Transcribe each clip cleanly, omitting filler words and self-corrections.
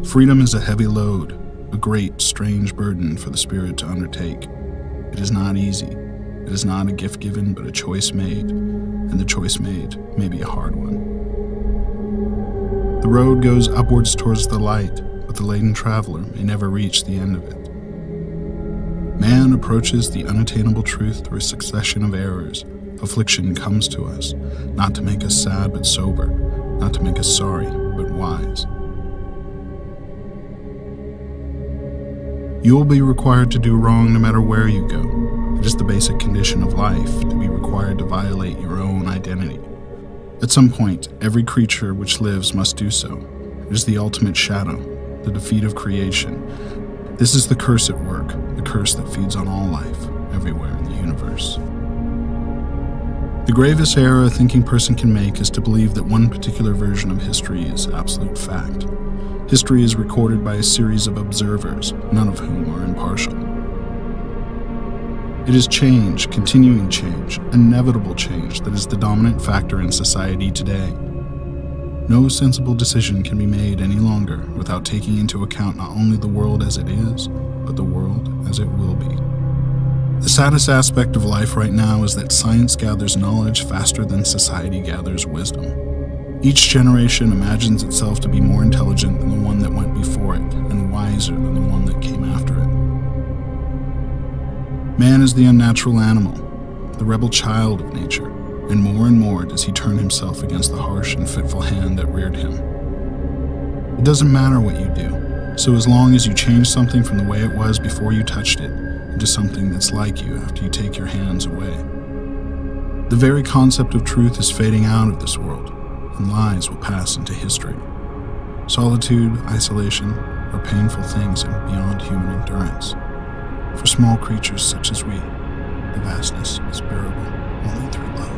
Freedom is a heavy load, a great, strange burden for the spirit to undertake. It is not easy. It is not a gift given, but a choice made, and the choice made may be a hard one. The road goes upwards towards the light, but the laden traveler may never reach the end of it. Man approaches the unattainable truth through a succession of errors. Affliction comes to us, not to make us sad but sober, not to make us sorry but wise. You will be required to do wrong no matter where you go. It is the basic condition of life to be required to violate your own identity. At some point, every creature which lives must do so. It is the ultimate shadow, the defeat of creation. This is the curse at work, the curse that feeds on all life, everywhere in the universe. The gravest error a thinking person can make is to believe that one particular version of history is absolute fact. History is recorded by a series of observers, none of whom are impartial. It is change, continuing change, inevitable change that is the dominant factor in society today. No sensible decision can be made any longer without taking into account not only the world as it is, but the world as it will be. The saddest aspect of life right now is that science gathers knowledge faster than society gathers wisdom. Each generation imagines itself to be more intelligent than the one that went before it, and wiser than the one that came after it. Man is the unnatural animal, the rebel child of nature, and more does he turn himself against the harsh and fitful hand that reared him. It doesn't matter what you do, so as long as you change something from the way it was before you touched it into something that's like you after you take your hands away. The very concept of truth is fading out of this world, and lies will pass into history. Solitude, isolation are painful things and beyond human endurance. For small creatures such as we, the vastness is bearable only through love.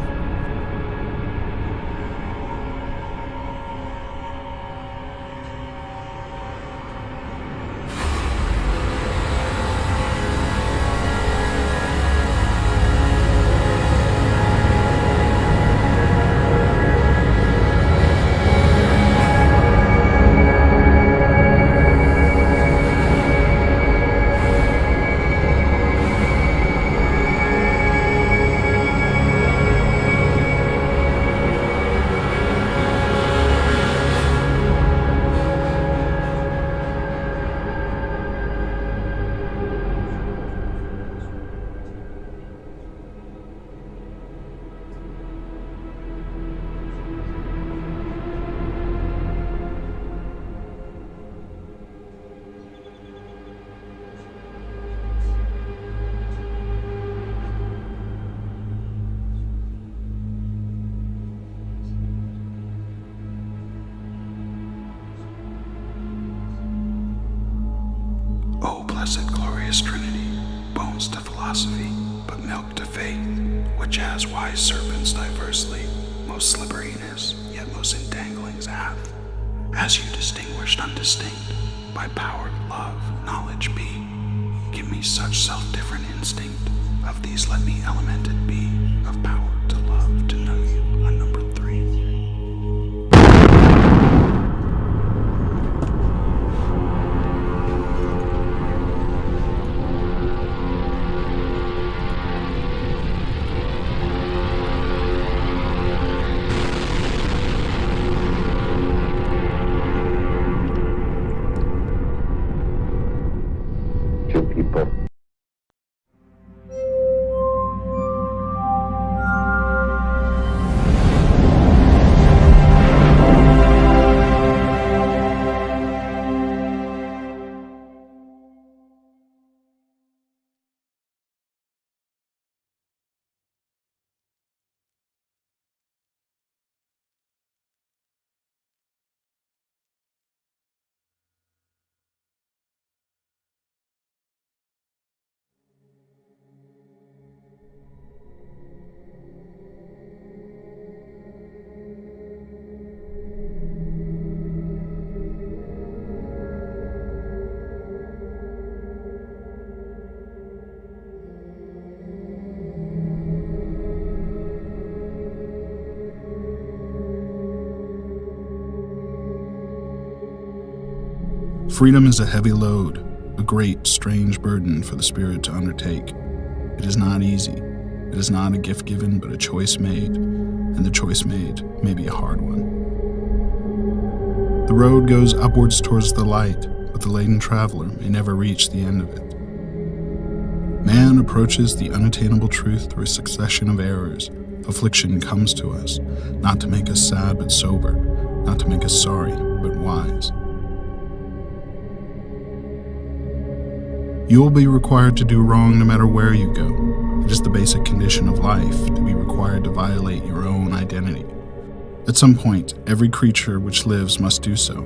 Blessed glorious Trinity, bones to philosophy, but milk to faith, which as wise serpents diversely, most slipperiness, yet most entanglings hath. As you distinguished undistinct, by power, love, knowledge be. Give me such self-different instinct, of these let me elemented be, of power to love, to know you, unnumbered three. Freedom is a heavy load, a great, strange burden for the spirit to undertake. It is not easy. It is not a gift given, but a choice made, and the choice made may be a hard one. The road goes upwards towards the light, but the laden traveler may never reach the end of it. Man approaches the unattainable truth through a succession of errors. Affliction comes to us, not to make us sad but sober, not to make us sorry but wise. You will be required to do wrong no matter where you go. It is the basic condition of life to be required to violate your own identity. At some point, every creature which lives must do so.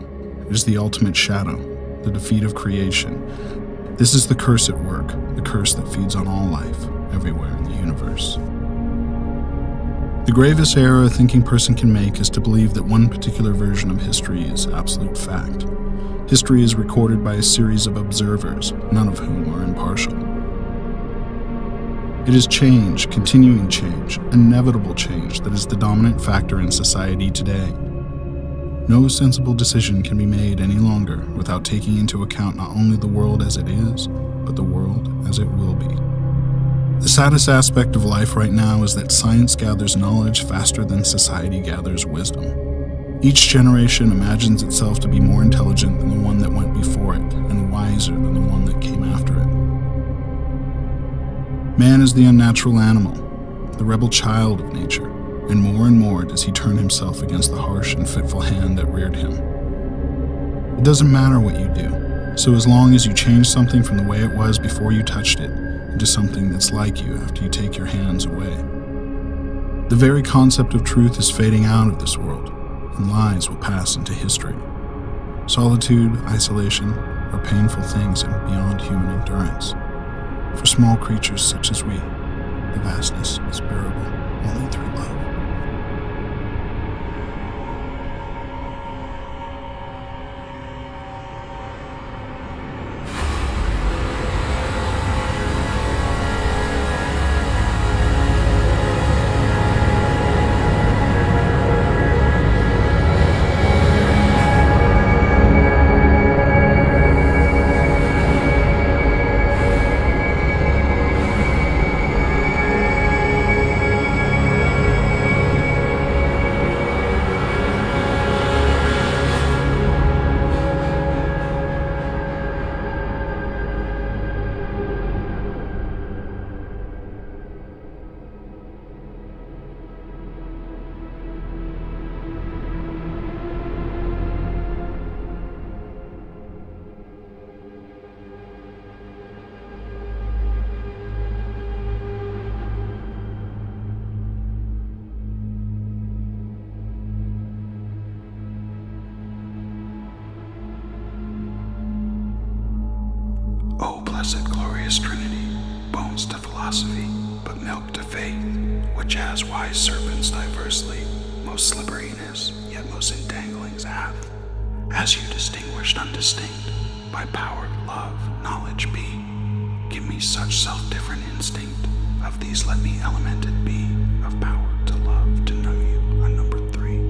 It is the ultimate shadow, the defeat of creation. This is the curse at work, the curse that feeds on all life, everywhere in the universe. The gravest error a thinking person can make is to believe that one particular version of history is absolute fact. History is recorded by a series of observers, none of whom are impartial. It is change, continuing change, inevitable change that is the dominant factor in society today. No sensible decision can be made any longer without taking into account not only the world as it is, but the world as it will be. The saddest aspect of life right now is that science gathers knowledge faster than society gathers wisdom. Each generation imagines itself to be more intelligent than the one that went before it, and wiser than the one that came after it. Man is the unnatural animal, the rebel child of nature, and more does he turn himself against the harsh and fitful hand that reared him. It doesn't matter what you do, so as long as you change something from the way it was before you touched it into something that's like you after you take your hands away. The very concept of truth is fading out of this world, and lies will pass into history. Solitude, isolation are painful things and beyond human endurance. For small creatures such as we, the vastness is bearable only through love. O blessed glorious Trinity, bones to philosophy, but milk to faith, which as wise serpents diversely, most slipperiness, yet most entanglings hath. As you distinguished undistinct, by power, love, knowledge be. Give me such self-different instinct, of these let me elemented be, of power to love, to know you, unnumbered three.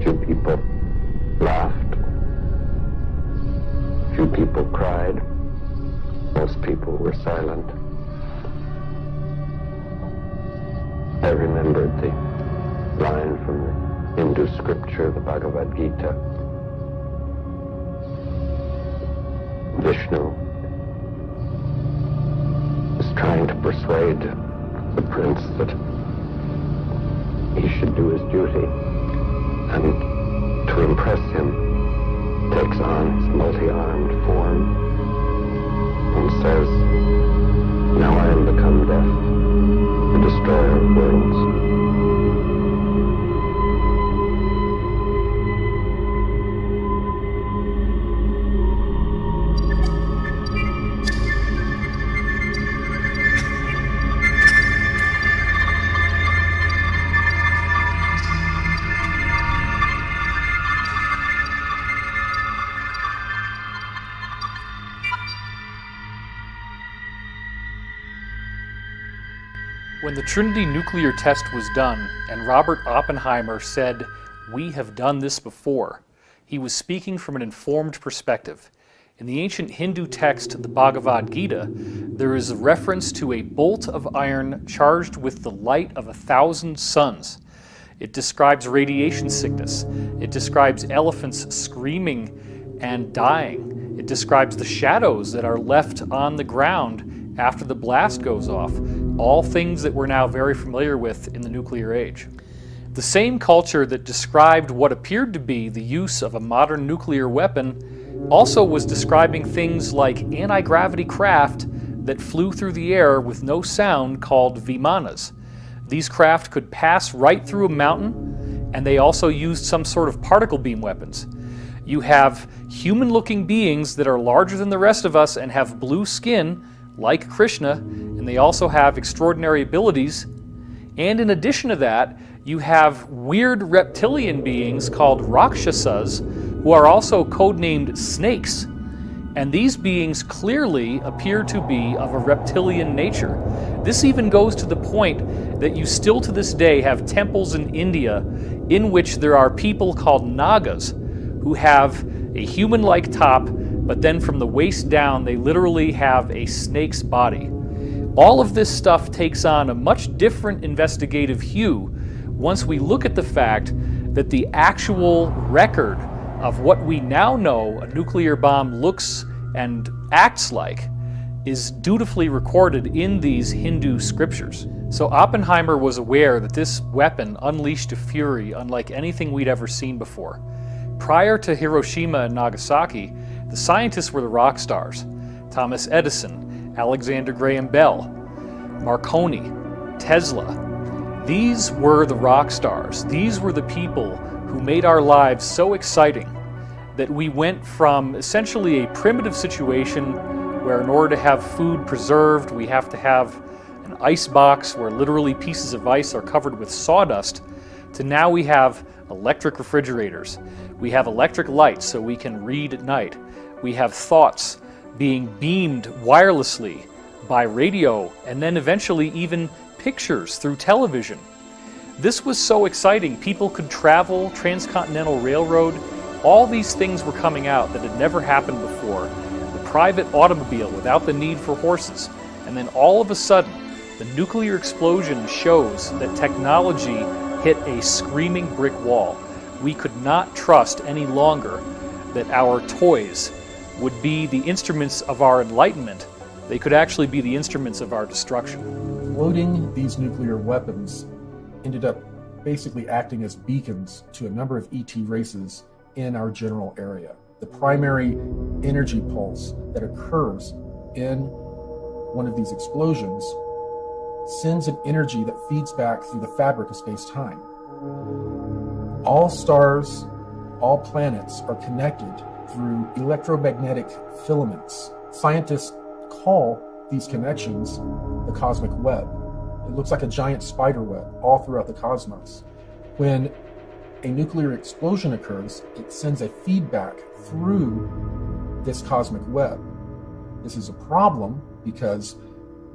Few people laughed. Few people cried. Most people were silent. I remembered the line from the Hindu scripture, the Bhagavad Gita. Vishnu is trying to persuade the prince that he should do his duty, and to impress him takes on his multi-armed form and says, "Now I am become death, the destroyer of worlds." When the Trinity nuclear test was done, and Robert Oppenheimer said, "We have done this before," he was speaking from an informed perspective. In the ancient Hindu text, the Bhagavad Gita, there is a reference to a bolt of iron charged with the light of 1,000 suns. It describes radiation sickness. It describes elephants screaming and dying. It describes the shadows that are left on the ground after the blast goes off, all things that we're now very familiar with in the nuclear age. The same culture that described what appeared to be the use of a modern nuclear weapon also was describing things like anti-gravity craft that flew through the air with no sound called vimanas. These craft could pass right through a mountain, and they also used some sort of particle beam weapons. You have human-looking beings that are larger than the rest of us and have blue skin, like Krishna, and they also have extraordinary abilities. And in addition to that, you have weird reptilian beings called Rakshasas, who are also codenamed snakes. And these beings clearly appear to be of a reptilian nature. This even goes to the point that you still to this day have temples in India in which there are people called Nagas who have a human-like top, but then from the waist down they literally have a snake's body. All of this stuff takes on a much different investigative hue once we look at the fact that the actual record of what we now know a nuclear bomb looks and acts like is dutifully recorded in these Hindu scriptures. So Oppenheimer was aware that this weapon unleashed a fury unlike anything we'd ever seen before. Prior to Hiroshima and Nagasaki, the scientists were the rock stars. Thomas Edison, Alexander Graham Bell, Marconi, Tesla. These were the rock stars. These were the people who made our lives so exciting that we went from essentially a primitive situation where in order to have food preserved, we have to have an ice box where literally pieces of ice are covered with sawdust, to now we have electric refrigerators. We have electric lights so we can read at night. We have thoughts being beamed wirelessly by radio, and then eventually even pictures through television. This was so exciting. People could travel, transcontinental railroad, all these things were coming out that had never happened before. The private automobile without the need for horses. And then all of a sudden, the nuclear explosion shows that technology hit a screaming brick wall. We could not trust any longer that our toys would be the instruments of our enlightenment. They could actually be the instruments of our destruction. Loading these nuclear weapons ended up basically acting as beacons to a number of ET races in our general area. The primary energy pulse that occurs in one of these explosions sends an energy that feeds back through the fabric of space-time. All stars, all planets are connected through electromagnetic filaments. Scientists call these connections the cosmic web. It looks like a giant spider web all throughout the cosmos. When a nuclear explosion occurs, it sends a feedback through this cosmic web. This is a problem because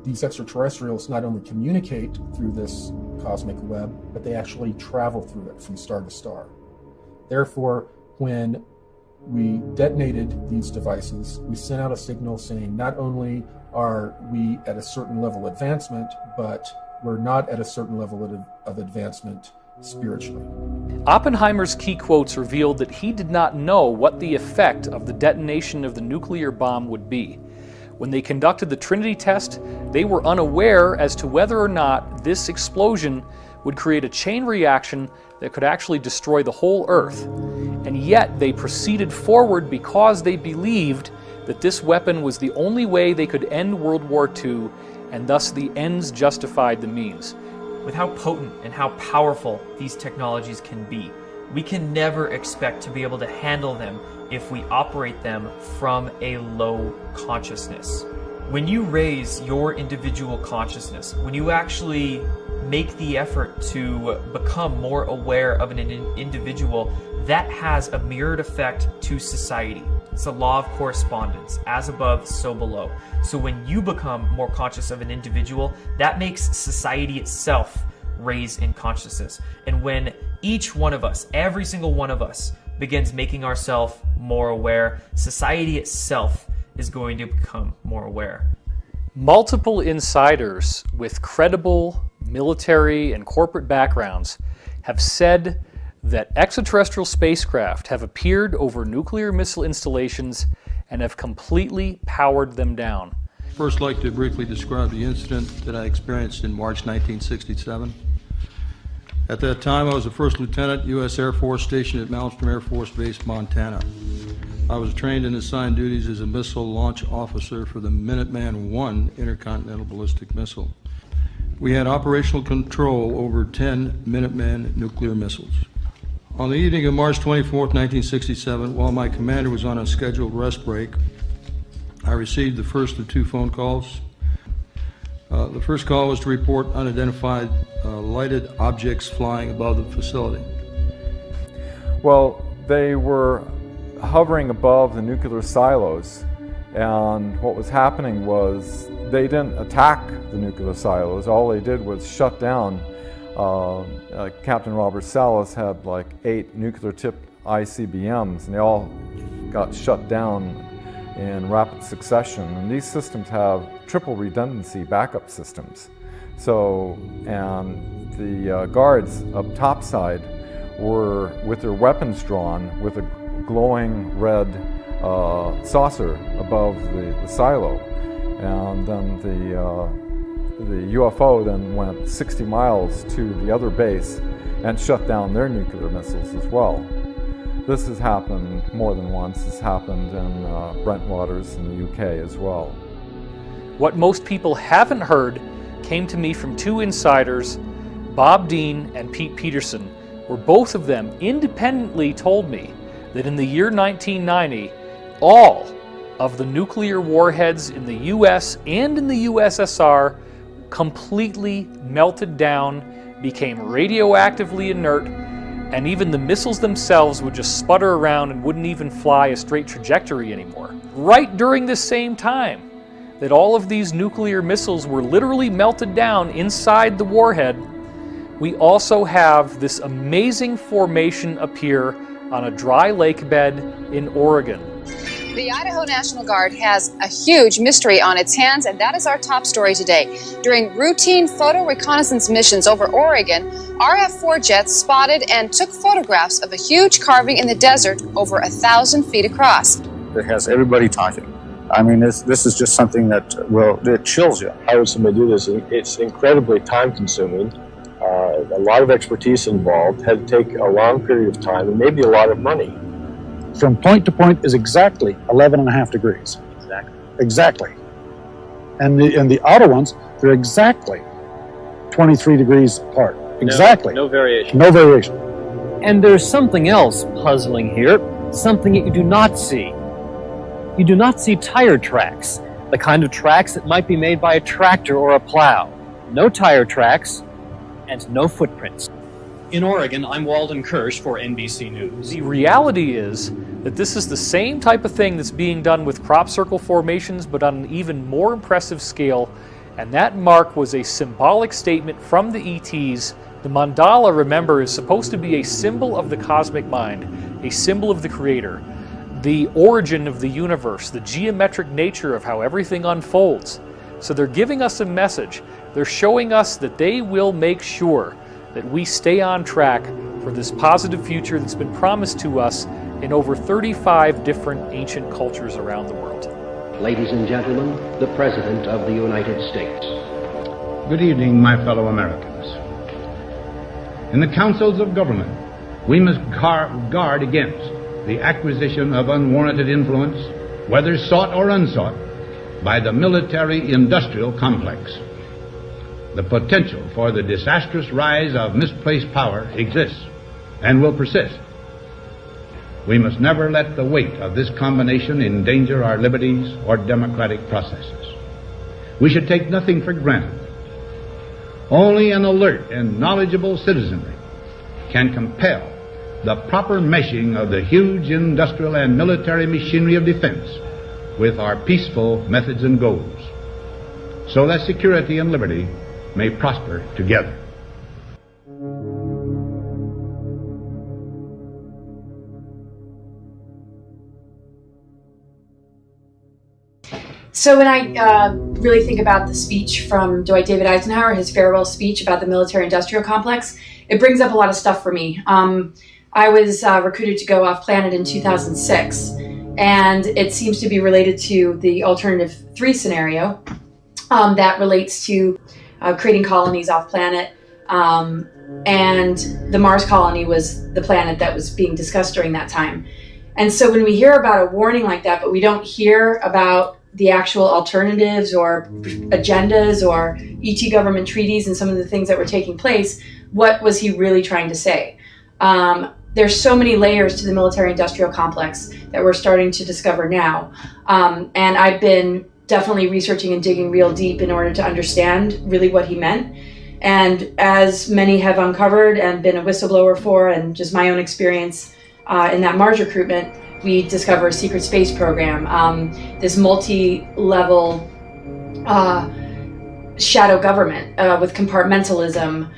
these extraterrestrials not only communicate through this cosmic web, but they actually travel through it from star to star. Therefore, when we detonated these devices, we sent out a signal saying not only are we at a certain level of advancement, but we're not at a certain level of advancement spiritually. Oppenheimer's key quotes revealed that he did not know what the effect of the detonation of the nuclear bomb would be. When they conducted the Trinity test, they were unaware as to whether or not this explosion would create a chain reaction that could actually destroy the whole Earth. And yet they proceeded forward because they believed that this weapon was the only way they could end World War II, and thus the ends justified the means. With how potent and how powerful these technologies can be, we can never expect to be able to handle them if we operate them from a low consciousness. When you raise your individual consciousness, when you actually make the effort to become more aware of an individual, that has a mirrored effect to society. It's a law of correspondence, as above, so below. So when you become more conscious of an individual, that makes society itself raise in consciousness. And when each one of us, every single one of us, begins making ourselves more aware, society itself is going to become more aware. Multiple insiders with credible military and corporate backgrounds have said that extraterrestrial spacecraft have appeared over nuclear missile installations and have completely powered them down. First, I'd like to briefly describe the incident that I experienced in March 1967. At that time, I was a first lieutenant, U.S. Air Force, stationed at Malmstrom Air Force Base, Montana. I was trained and assigned duties as a missile launch officer for the Minuteman I intercontinental ballistic missile. We had operational control over 10 Minuteman nuclear missiles. On the evening of March 24, 1967, while my commander was on a scheduled rest break, I received the first of two phone calls. The first call was to report unidentified lighted objects flying above the facility. Well, they were hovering above the nuclear silos, and what was happening was they didn't attack the nuclear silos. All they did was shut down. Captain Robert Salas had like 8 nuclear-tipped ICBMs, and they all got shut down in rapid succession. And these systems have triple redundancy backup systems. So, and the guards up topside were with their weapons drawn with a glowing red saucer above the silo. And then the UFO then went 60 miles to the other base and shut down their nuclear missiles as well. This has happened more than once. It's happened in Brentwaters in the UK as well. What most people haven't heard came to me from 2 insiders, Bob Dean and Pete Peterson, where both of them independently told me that in the year 1990, all of the nuclear warheads in the US and in the USSR completely melted down, became radioactively inert, and even the missiles themselves would just sputter around and wouldn't even fly a straight trajectory anymore. Right during this same time that all of these nuclear missiles were literally melted down inside the warhead, we also have this amazing formation appear on a dry lake bed in Oregon. The Idaho National Guard has a huge mystery on its hands, and that is our top story today. During routine photo reconnaissance missions over Oregon, RF-4 jets spotted and took photographs of a huge carving in the desert over 1,000 feet across. It has everybody talking. I mean, this is just something that, well, it chills you. How would somebody do this? It's incredibly time-consuming. A lot of expertise involved, had to take a long period of time, and maybe a lot of money. From point to point is exactly 11.5 degrees. Exactly. And the outer ones, they're exactly 23 degrees apart. Exactly. No variation. No variation. And there's something else puzzling here, something that you do not see. You do not see tire tracks, the kind of tracks that might be made by a tractor or a plow. No tire tracks and no footprints. In Oregon, I'm Walden Kirsch for NBC News. The reality is that this is the same type of thing that's being done with crop circle formations, but on an even more impressive scale, and that mark was a symbolic statement from the ETs. The mandala, remember, is supposed to be a symbol of the cosmic mind, a symbol of the Creator, the origin of the universe, the geometric nature of how everything unfolds. So they're giving us a message. They're showing us that they will make sure that we stay on track for this positive future that's been promised to us in over 35 different ancient cultures around the world. Ladies and gentlemen, the President of the United States. Good evening, my fellow Americans. In the councils of government, we must guard against the acquisition of unwarranted influence, whether sought or unsought, by the military-industrial complex. The potential for the disastrous rise of misplaced power exists and will persist. We must never let the weight of this combination endanger our liberties or democratic processes. We should take nothing for granted. Only an alert and knowledgeable citizenry can compel the proper meshing of the huge industrial and military machinery of defense with our peaceful methods and goals, so that security and liberty may prosper together. So when I really think about the speech from Dwight David Eisenhower, his farewell speech about the military-industrial complex, it brings up a lot of stuff for me. I was recruited to go off planet in 2006, and it seems to be related to the alternative 3 scenario that relates to creating colonies off planet, and the Mars colony was the planet that was being discussed during that time. And so when we hear about a warning like that, but we don't hear about the actual alternatives or agendas or ET government treaties and some of the things that were taking place, what was he really trying to say? There's so many layers to the military-industrial complex that we're starting to discover now. And I've been definitely researching and digging real deep in order to understand really what he meant. And as many have uncovered and been a whistleblower for, and just my own experience in that Mars recruitment, we discover a secret space program, this multi-level shadow government with compartmentalism,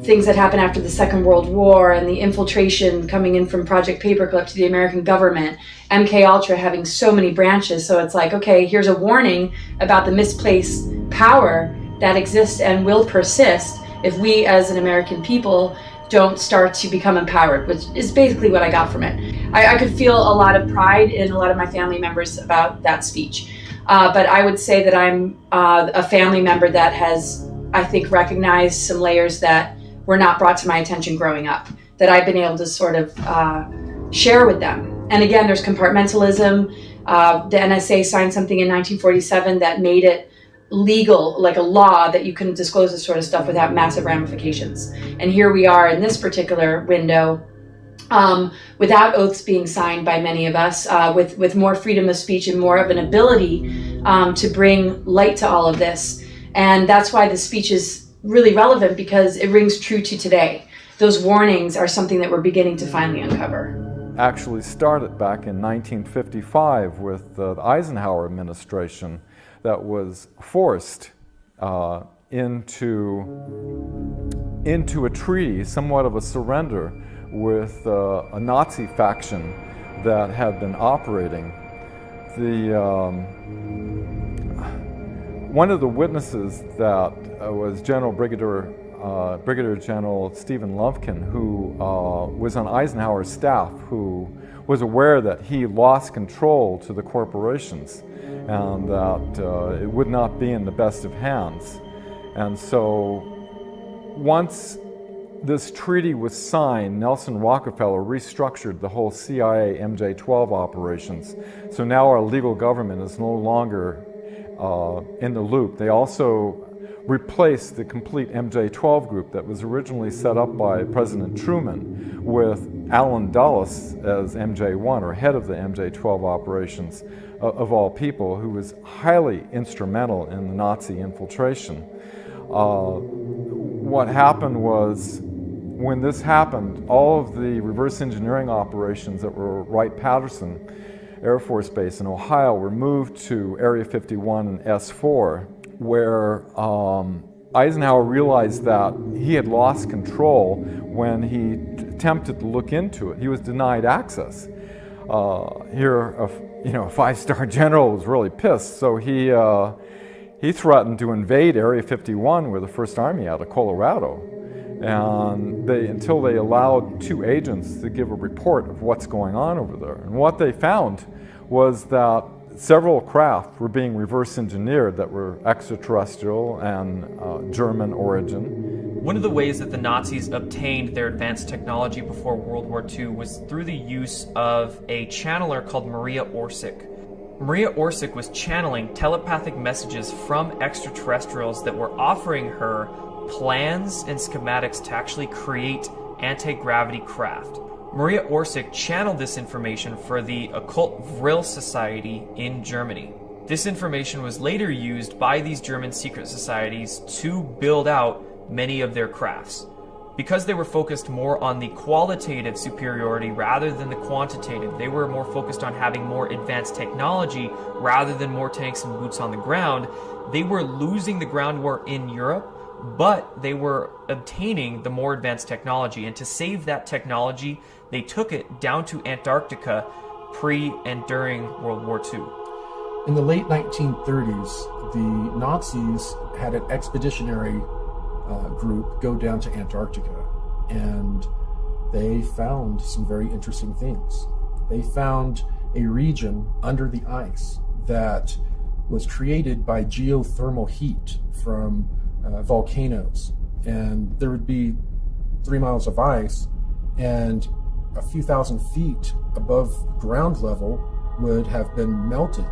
things that happened after the Second World War and the infiltration coming in from Project Paperclip to the American government, MK Ultra having so many branches. So it's like, okay, here's a warning about the misplaced power that exists and will persist if we as an American people don't start to become empowered, which is basically what I got from it. I could feel a lot of pride in a lot of my family members about that speech. But I would say that I'm a family member that has, I think, recognized some layers that were not brought to my attention growing up, that I've been able to sort of share with them. And again, there's compartmentalism. The NSA signed something in 1947 that made it legal, like a law, that you couldn't disclose this sort of stuff without massive ramifications. And here we are in this particular window, without oaths being signed by many of us, with more freedom of speech and more of an ability to bring light to all of this. And that's why the speech is really relevant, because it rings true to today. Those warnings are something that we're beginning to finally uncover. Actually started back in 1955 with the Eisenhower administration, that was forced into a treaty, somewhat of a surrender, with a Nazi faction that had been operating. One of the witnesses that was Brigadier General Stephen Lufkin, who was on Eisenhower's staff, who was aware that he lost control to the corporations and that it would not be in the best of hands. And so once this treaty was signed, Nelson Rockefeller restructured the whole CIA MJ-12 operations. So now our legal government is no longer in the loop. They also replaced the complete MJ-12 group that was originally set up by President Truman with Allen Dulles as MJ-1, or head of the MJ-12 operations of all people, who was highly instrumental in the Nazi infiltration. What happened was, when this happened, all of the reverse engineering operations that were Wright-Patterson Air Force Base in Ohio were moved to Area 51 and S4, where Eisenhower realized that he had lost control when he attempted to look into it. He was denied access. Here, a five-star general was really pissed, so he threatened to invade Area 51 with the First Army out of Colorado. And until they allowed two agents to give a report of what's going on over there. And what they found was that several craft were being reverse engineered that were extraterrestrial and German origin. One of the ways that the Nazis obtained their advanced technology before World War II was through the use of a channeler called Maria Orsic. Maria Orsic was channeling telepathic messages from extraterrestrials that were offering her plans and schematics to actually create anti-gravity craft. Maria Orsic channeled this information for the Occult Vril Society in Germany. This information was later used by these German secret societies to build out many of their crafts. Because they were focused more on the qualitative superiority rather than the quantitative, they were more focused on having more advanced technology rather than more tanks and boots on the ground, they were losing the ground war in Europe, but they were obtaining the more advanced technology. And to save that technology, they took it down to Antarctica pre and during World War II. In the late 1930s, the Nazis had an expeditionary group go down to Antarctica, and they found some very interesting things. They found a region under the ice that was created by geothermal heat from volcanoes, and there would be 3 miles of ice, and a few thousand feet above ground level would have been melted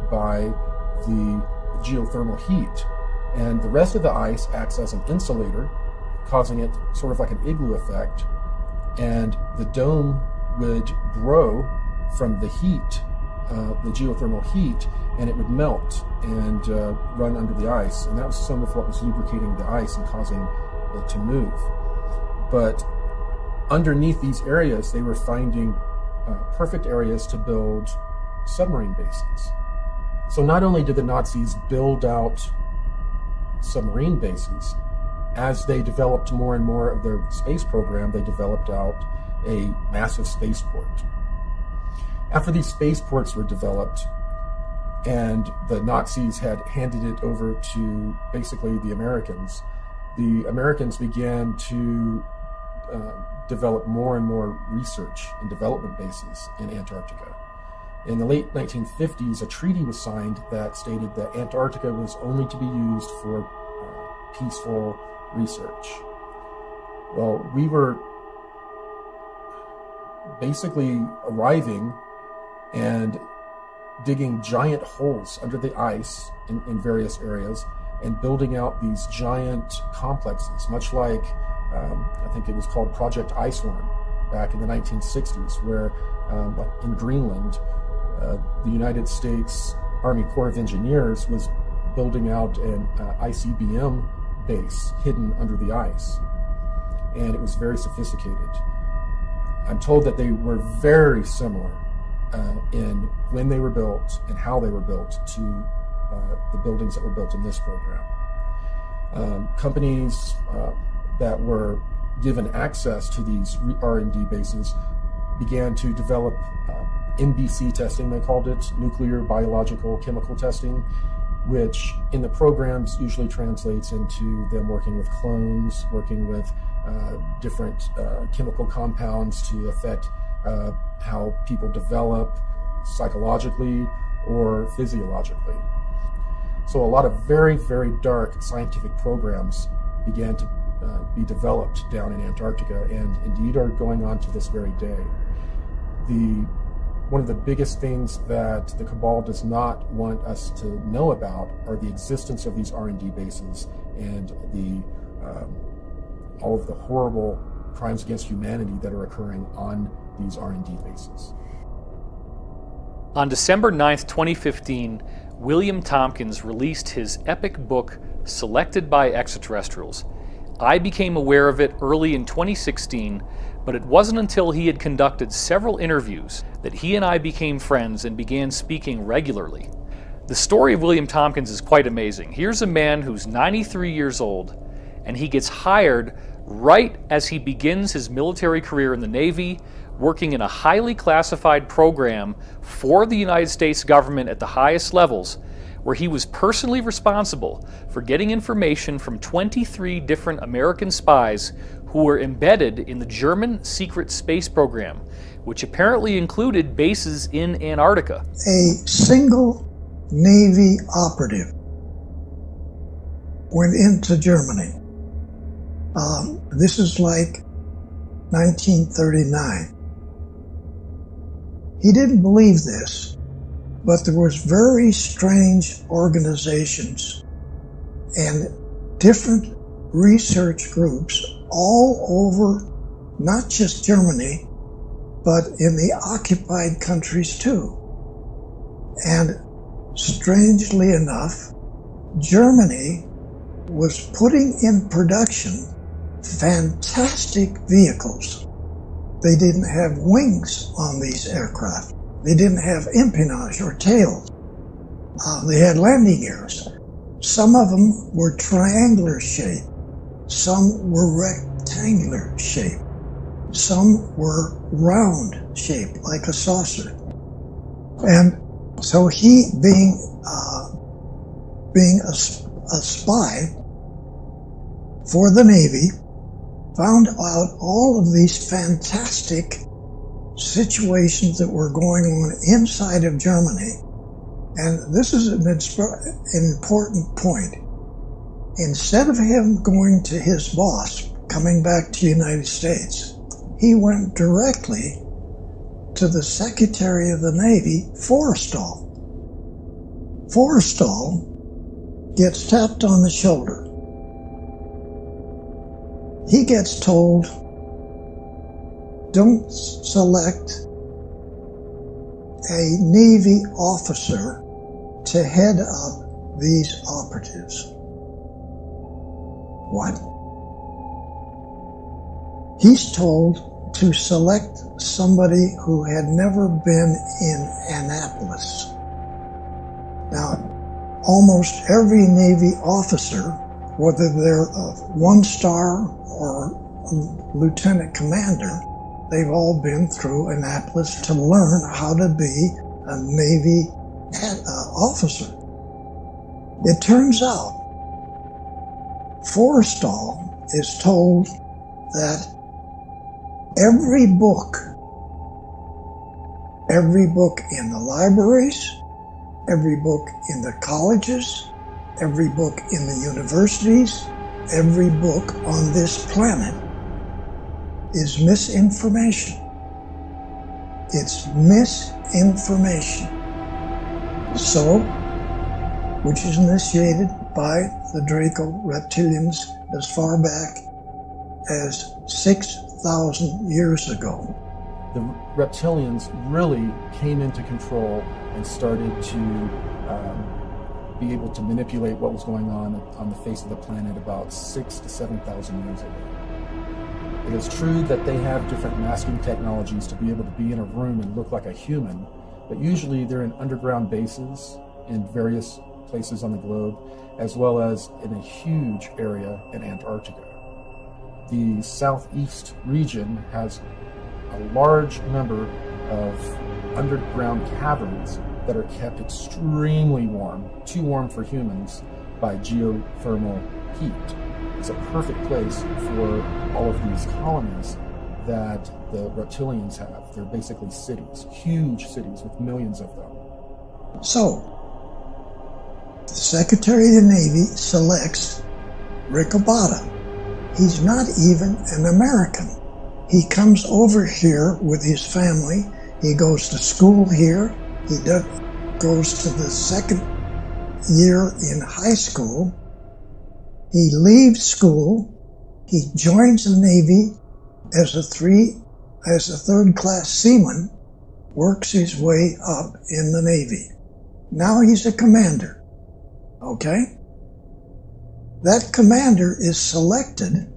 by the geothermal heat. And the rest of the ice acts as an insulator, causing it sort of like an igloo effect. And the dome would grow from the heat, the geothermal heat, and it would melt and run under the ice. And that was some of what was lubricating the ice and causing it to move. But underneath these areas, they were finding perfect areas to build submarine bases. So not only did the Nazis build out submarine bases, as they developed more and more of their space program, they developed out a massive spaceport. After these spaceports were developed and the Nazis had handed it over to basically the Americans began to develop more and more research and development bases in Antarctica. In the late 1950s, a treaty was signed that stated that Antarctica was only to be used for peaceful research. Well, we were basically arriving and digging giant holes under the ice in various areas and building out these giant complexes, much like I think it was called Project Iceworm back in the 1960s, where like in Greenland, the United States Army Corps of Engineers was building out an ICBM base hidden under the ice, and it was very sophisticated. I'm told that they were very similar in when they were built and how they were built to the buildings that were built in this program. Companies that were given access to these R&D bases began to develop NBC testing, they called it, nuclear, biological, chemical testing, which in the programs usually translates into them working with clones, working with different chemical compounds to affect how people develop psychologically or physiologically. So a lot of very, very dark scientific programs began to be developed down in Antarctica, and indeed are going on to this very day. One of the biggest things that the cabal does not want us to know about are the existence of these R&D bases and all of the horrible crimes against humanity that are occurring on these R&D bases. On December 9th, 2015, William Tompkins released his epic book, Selected by Extraterrestrials. I became aware of it early in 2016, but it wasn't until he had conducted several interviews that he and I became friends and began speaking regularly. The story of William Tompkins is quite amazing. Here's a man who's 93 years old, and he gets hired right as he begins his military career in the Navy, working in a highly classified program for the United States government at the highest levels, where he was personally responsible for getting information from 23 different American spies who were embedded in the German secret space program, which apparently included bases in Antarctica. A single Navy operative went into Germany. This is like 1939. He didn't believe this, but there was very strange organizations and different research groups all over, not just Germany, but in the occupied countries too. And strangely enough, Germany was putting in production fantastic vehicles. They didn't have wings on these aircraft. They didn't have empennage or tails. They had landing gears. Some of them were triangular shaped. Some were rectangular shaped. Some were round shaped, like a saucer. And so he, being a spy for the Navy, found out all of these fantastic situations that were going on inside of Germany. And this is an important point. Instead of him going to his boss, coming back to the United States, he went directly to the Secretary of the Navy, Forrestal. Forrestal gets tapped on the shoulder. He gets told, don't select a Navy officer to head up these operatives. What? He's told to select somebody who had never been in Annapolis. Now, almost every Navy officer, whether they're a one-star or a lieutenant commander, they've all been through Annapolis to learn how to be a Navy officer. It turns out Forrestal is told that every book in the libraries, every book in the colleges, every book in the universities, every book on this planet is misinformation. It's misinformation. So, which is initiated by the Draco reptilians as far back as 6,000 years ago. The reptilians really came into control and started to be able to manipulate what was going on the face of the planet about 6,000 to 7,000 years ago. It is true that they have different masking technologies to be able to be in a room and look like a human, but usually they're in underground bases in various places on the globe, as well as in a huge area in Antarctica. The southeast region has a large number of underground caverns that are kept extremely warm, too warm for humans, by geothermal heat. It's a perfect place for all of these colonies that the reptilians have. They're basically cities, huge cities with millions of them. So, the Secretary of the Navy selects Rick Obata. He's not even an American. He comes over here with his family. He goes to school here. He goes to the second year in high school. He leaves school. He joins the Navy as a third-class seaman, works his way up in the Navy. Now he's a commander. Okay? That commander is selected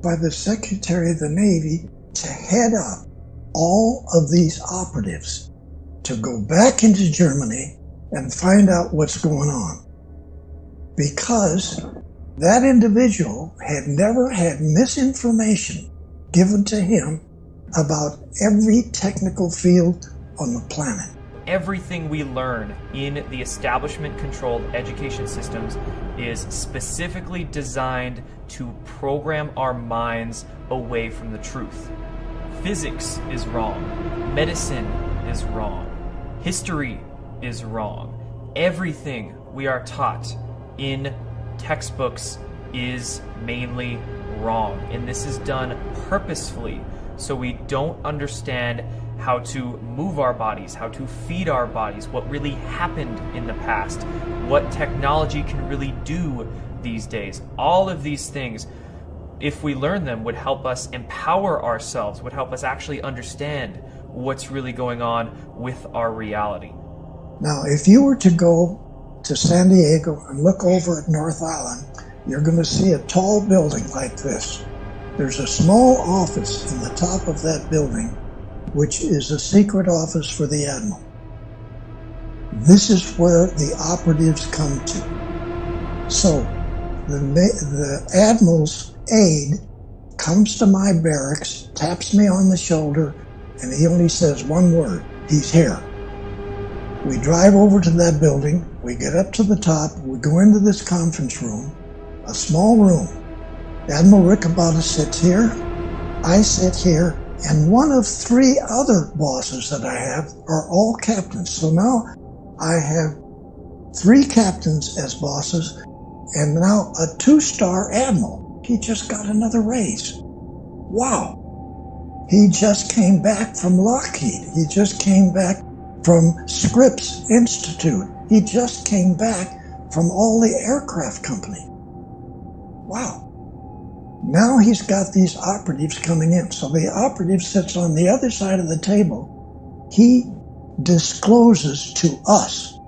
by the Secretary of the Navy to head up all of these operatives, to go back into Germany and find out what's going on. Because that individual had never had misinformation given to him about every technical field on the planet. Everything we learn in the establishment-controlled education systems is specifically designed to program our minds away from the truth. Physics is wrong. Medicine is wrong. History is wrong. Everything we are taught in textbooks is mainly wrong. And this is done purposefully so we don't understand how to move our bodies, how to feed our bodies, what really happened in the past, what technology can really do these days. All of these things, if we learn them, would help us empower ourselves, would help us actually understand what's really going on with our reality. Now, if you were to go to San Diego and look over at North Island you're going to see a tall building like this. There's a small office in the top of that building, which is a secret office for the Admiral. This is where the operatives come to. So the Admiral's aide comes to my barracks, taps me on the shoulder, and he only says one word: he's here. We drive over to that building, we get up to the top, we go into this conference room, a small room. Admiral Riccobotta sits here, I sit here, and one of 3 other bosses that I have are all captains. So now I have 3 captains as bosses, and now a 2-star admiral. He just got another raise. Wow. He just came back from Lockheed. He just came back from Scripps Institute. He just came back from all the aircraft company. Wow. Now he's got these operatives coming in. So the operative sits on the other side of the table. He discloses to us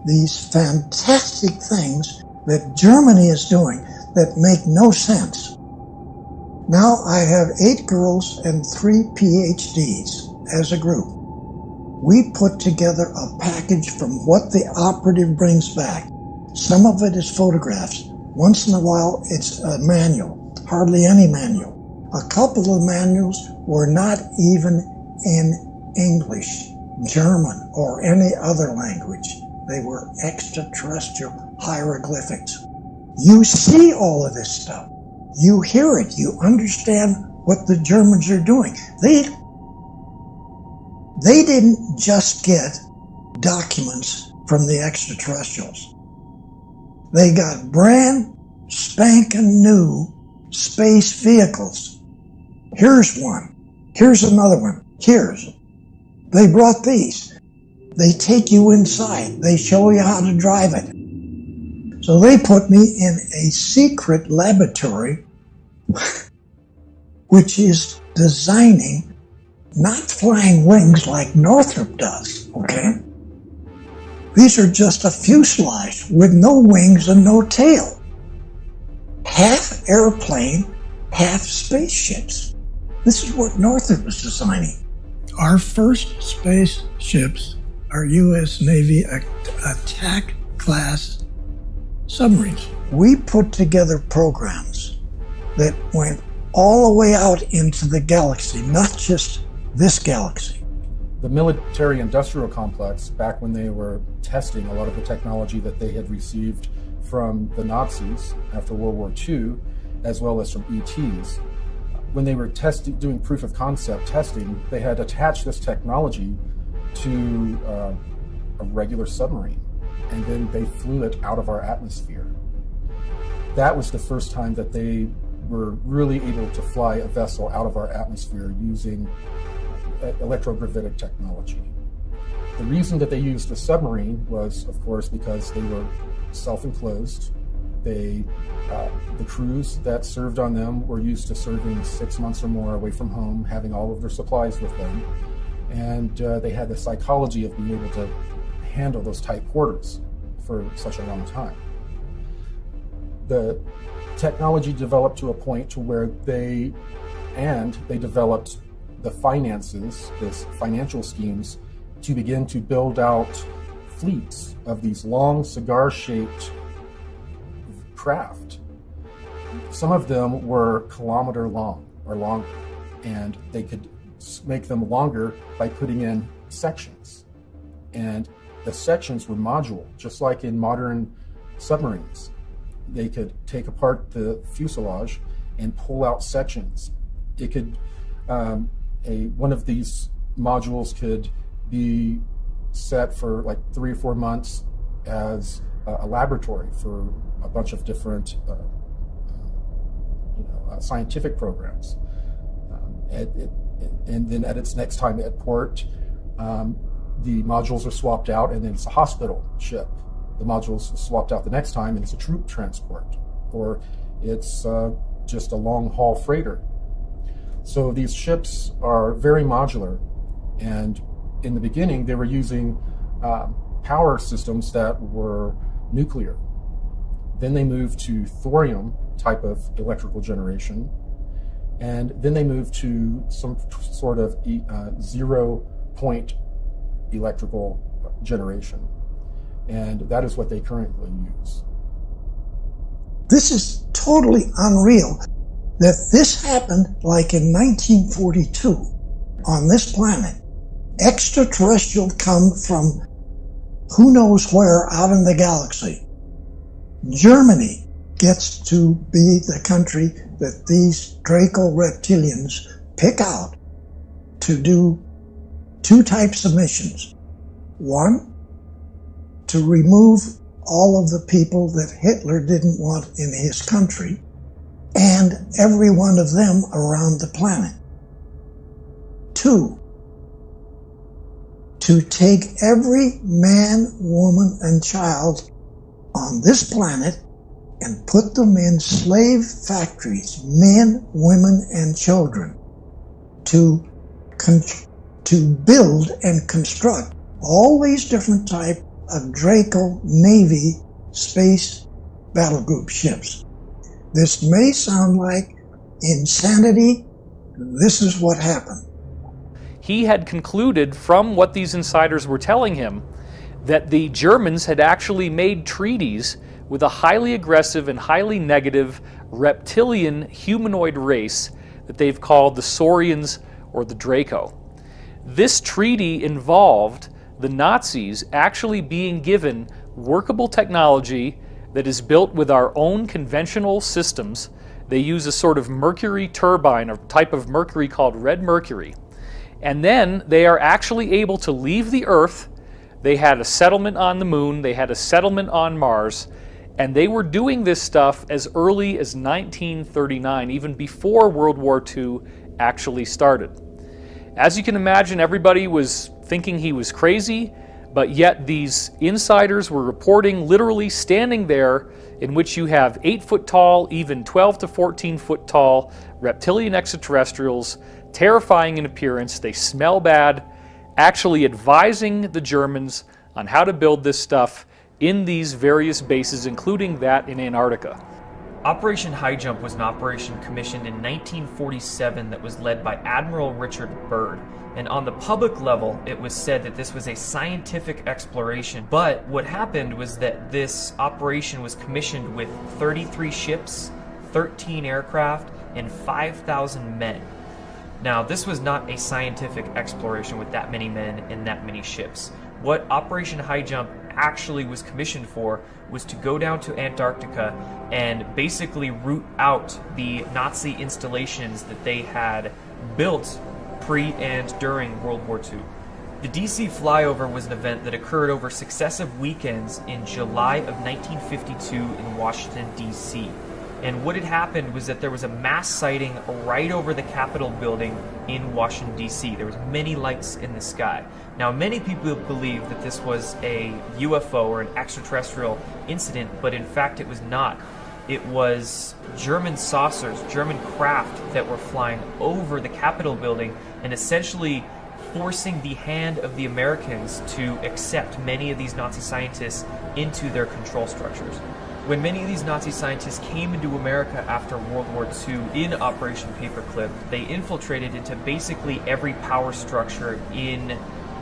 these fantastic things that Germany is doing that make no sense. Now I have 8 girls and 3 PhDs as a group. We put together a package from what the operative brings back. Some of it is photographs. Once in a while, it's a manual, hardly any manual. A couple of manuals were not even in English, German, or any other language. They were extraterrestrial hieroglyphics. You see all of this stuff. You hear it. You understand what the Germans are doing. They didn't just get documents from the extraterrestrials. They got brand spanking new space vehicles. Here's one. Here's another one. They brought these. They take you inside. They show you how to drive it. So they put me in a secret laboratory, which is designing not flying wings like Northrop does, okay? These are just a fuselage with no wings and no tail. Half airplane, half spaceships. This is what Northrop was designing. Our first spaceships are U.S. Navy attack class submarines. We put together programs that went all the way out into the galaxy, not just this galaxy. The military-industrial complex, back when they were testing a lot of the technology that they had received from the Nazis after World War II, as well as from ETs, when they were doing proof of concept testing, they had attached this technology to a regular submarine, and then they flew it out of our atmosphere. That was the first time that they were really able to fly a vessel out of our atmosphere using electrogravitic technology. The reason that they used a submarine was, of course, because they were self-enclosed. The crews that served on them were used to serving 6 months or more away from home, having all of their supplies with them, and they had the psychology of being able to handle those tight quarters for such a long time. The technology developed to a point to where they developed the finances, this financial schemes, to begin to build out fleets of these long cigar-shaped craft. Some of them were kilometer long or longer, and they could make them longer by putting in sections. And the sections were modular, just like in modern submarines. They could take apart the fuselage and pull out sections. It could one of these modules could be set for like 3 or 4 months as a laboratory for a bunch of different scientific programs. And then at its next time at port, the modules are swapped out, and then it's a hospital ship. The modules are swapped out the next time, and it's a troop transport, or it's just a long-haul freighter. So these ships are very modular, and in the beginning they were using power systems that were nuclear. Then they moved to thorium type of electrical generation. And then they moved to some sort of 0 point electrical generation. And that is what they currently use. This is totally unreal that this happened like in 1942 on this planet. Extraterrestrial come from who knows where out in the galaxy. Germany gets to be the country that these Draco reptilians pick out to do 2 types of missions. One, to remove all of the people that Hitler didn't want in his country, and every one of them around the planet. 2, to take every man, woman, and child on this planet and put them in slave factories, men, women, and children, to build and construct all these different types of Draco Navy space battle group ships. This may sound like insanity. This is what happened. He had concluded from what these insiders were telling him that the Germans had actually made treaties with a highly aggressive and highly negative reptilian humanoid race that they've called the Saurians or the Draco. This treaty involved the Nazis actually being given workable technology that is built with our own conventional systems. They use a sort of mercury turbine, or type of mercury called red mercury. And then they are actually able to leave the Earth. They had a settlement on the moon, they had a settlement on Mars, and they were doing this stuff as early as 1939, even before World War II actually started. As you can imagine, everybody was thinking he was crazy, but yet these insiders were reporting literally standing there, in which you have 8-foot tall, even 12 to 14 foot tall reptilian extraterrestrials, terrifying in appearance, they smell bad, actually advising the Germans on how to build this stuff in these various bases, including that in Antarctica. Operation High Jump was an operation commissioned in 1947 that was led by Admiral Richard Byrd. And on the public level, it was said that this was a scientific exploration. But what happened was that this operation was commissioned with 33 ships, 13 aircraft, and 5,000 men. Now, this was not a scientific exploration with that many men and that many ships. What Operation High Jump actually was commissioned for was to go down to Antarctica and basically root out the Nazi installations that they had built pre and during World War II. The DC flyover was an event that occurred over successive weekends in July of 1952 in Washington, D.C. And what had happened was that there was a mass sighting right over the Capitol building in Washington, D.C. There was many lights in the sky. Now, many people believe that this was a UFO or an extraterrestrial incident, but in fact it was not. It was German saucers, German craft that were flying over the Capitol building and essentially forcing the hand of the Americans to accept many of these Nazi scientists into their control structures. When many of these Nazi scientists came into America after World War II in Operation Paperclip, they infiltrated into basically every power structure in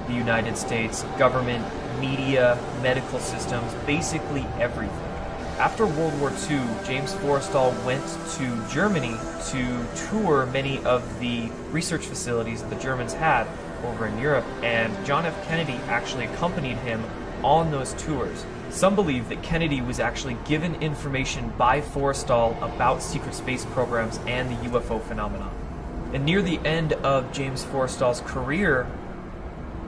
the United States, government, media, medical systems, basically everything. After World War II, James Forrestal went to Germany to tour many of the research facilities that the Germans had over in Europe, and John F. Kennedy actually accompanied him on those tours. Some believe that Kennedy was actually given information by Forrestal about secret space programs and the UFO phenomenon. And near the end of James Forrestal's career,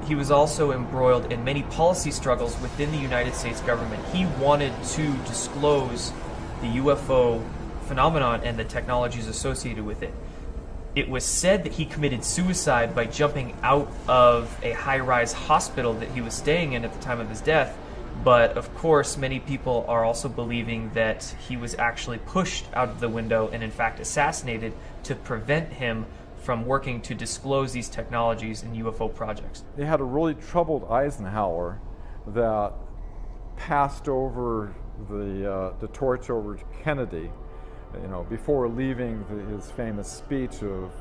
he was also embroiled in many policy struggles within the United States government. He wanted to disclose the UFO phenomenon and the technologies associated with it. It was said that he committed suicide by jumping out of a high-rise hospital that he was staying in at the time of his death. But of course, many people are also believing that he was actually pushed out of the window and in fact assassinated to prevent him from working to disclose these technologies in UFO projects. They had a really troubled Eisenhower that passed over the torch over to Kennedy, before leaving his famous speech of,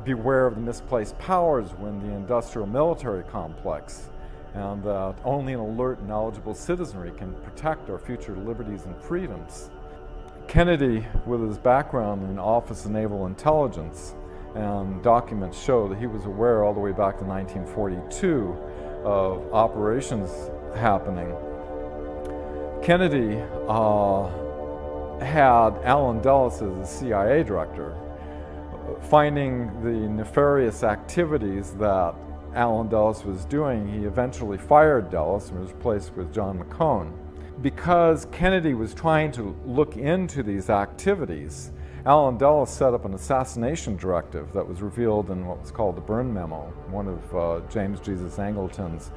beware of the misplaced powers when the industrial military complex, and that only an alert and knowledgeable citizenry can protect our future liberties and freedoms. Kennedy, with his background in Office of Naval Intelligence, and documents show that he was aware all the way back to 1942 of operations happening. Kennedy had Allen Dulles as the CIA director. Finding the nefarious activities that Allen Dulles was doing, he eventually fired Dulles and was replaced with John McCone. Because Kennedy was trying to look into these activities, Allen Dulles set up an assassination directive that was revealed in what was called the Byrne Memo, one of James Jesus Angleton's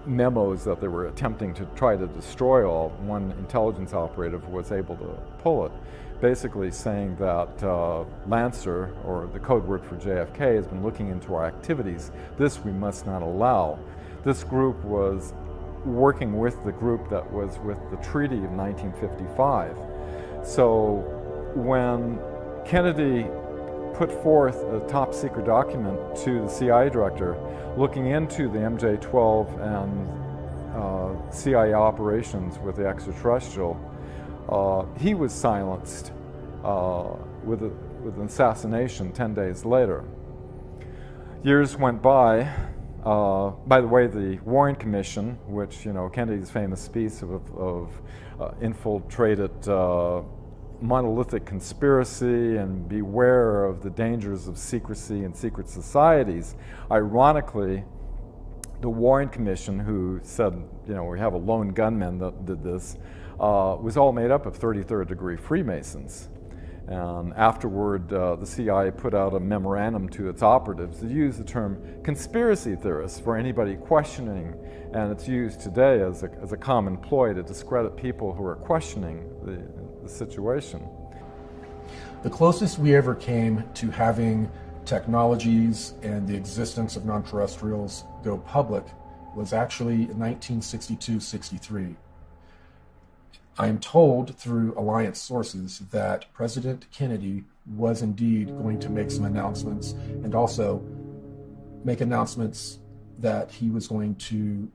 memos that they were attempting to try to destroy all. One intelligence operative was able to pull it, basically saying that Lancer, or the code word for JFK, has been looking into our activities. This we must not allow. This group was working with the group that was with the Treaty of 1955. So when Kennedy put forth a top secret document to the CIA director looking into the MJ-12 and CIA operations with the extraterrestrial, he was silenced with an assassination 10 days later. Years went by. By the way, the Warren Commission, which, Kennedy's famous speech of infiltrated monolithic conspiracy and beware of the dangers of secrecy and secret societies. Ironically, the Warren Commission, who said, we have a lone gunman that did this, was all made up of 33rd degree Freemasons. And afterward, the CIA put out a memorandum to its operatives to use the term conspiracy theorists for anybody questioning, and it's used today as a common ploy to discredit people who are questioning the situation. The closest we ever came to having technologies and the existence of non-terrestrials go public was actually in 1962-63. I am told through Alliance sources that President Kennedy was indeed going to make some announcements, and also make announcements that he was going to